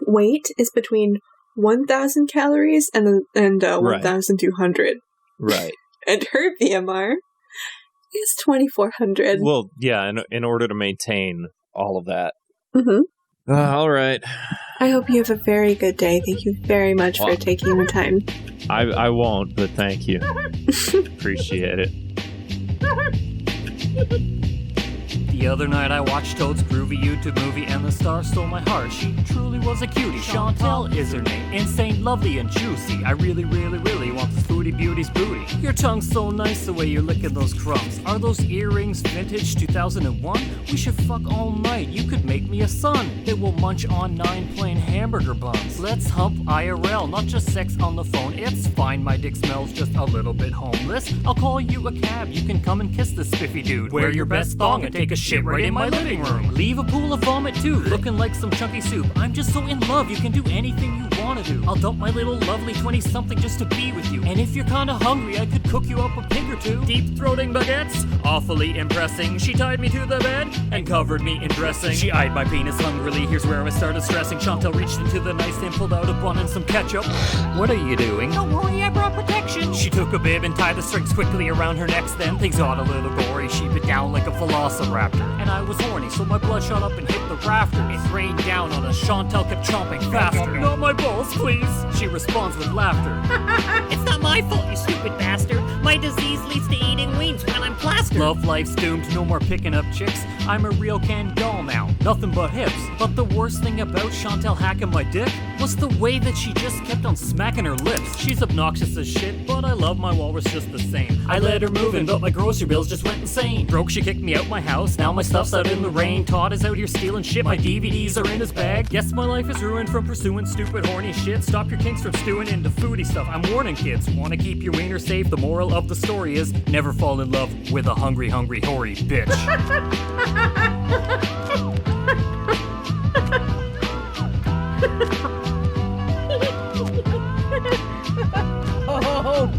weight is between 1,000 calories and 1,200. Right. And her BMR is 2,400. Well, yeah, in order to maintain all of that. Mm-hmm. All right. I hope you have a very good day. Thank you very much for taking the time. I won't, but thank you. Appreciate it. The other night I watched Toad's groovy YouTube movie and the star stole my heart. She truly was a cutie. Chantal is her name. Insane, lovely, and juicy. I really, really, really want this Foodie Beauty's booty. Your tongue's so nice the way you're licking those crumbs. Are those earrings vintage 2001? We should fuck all night. You could make me a son that will munch on 9 plain hamburger buns. Let's hump IRL, not just sex on the phone. It's fine, my dick smells just a little bit homeless. I'll call you a cab. You can come and kiss this spiffy dude. Wear your best thong and take a shit right in my living room. Leave a pool of vomit too, looking like some chunky soup. I'm just so in love, you can do anything you wanna do. I'll dump my little lovely 20-something just to be with you. And if you're kinda hungry, I could cook you up a pig or two. Deep-throating baguettes, awfully impressing. She tied me to the bed and covered me in dressing. She eyed my penis hungrily, here's where I started stressing. Chantal reached into the nightstand, pulled out a bun and some ketchup. What are you doing? Don't worry, I brought protection. She took a bib and tied the strings quickly around her neck. Then things got a little gory, she bit down like a velociraptor. And I was horny, so my blood shot up and hit the rafters. It rained down on us, Chantal kept chomping faster. Not my balls, please. She responds with laughter. It's not my fault, you stupid bastard. My disease leads to eating wings when I'm plastered. Love life's doomed, no more picking up chicks. I'm a real Ken doll now, nothing but hips. But the worst thing about Chantel hacking my dick was the way that she just kept on smacking her lips. She's obnoxious as shit, but I love my walrus just the same. I let her move in, but my grocery bills just went insane. Broke, she kicked me out my house, now my stuff's out in the rain. Todd is out here stealing shit, my DVDs are in his bag. Guess my life is ruined from pursuing stupid horny shit. Stop your kinks from stewing into foodie stuff. I'm warning kids, wanna keep your wiener safe. The moral of the story is never fall in love with a hungry, hoary bitch. Oh.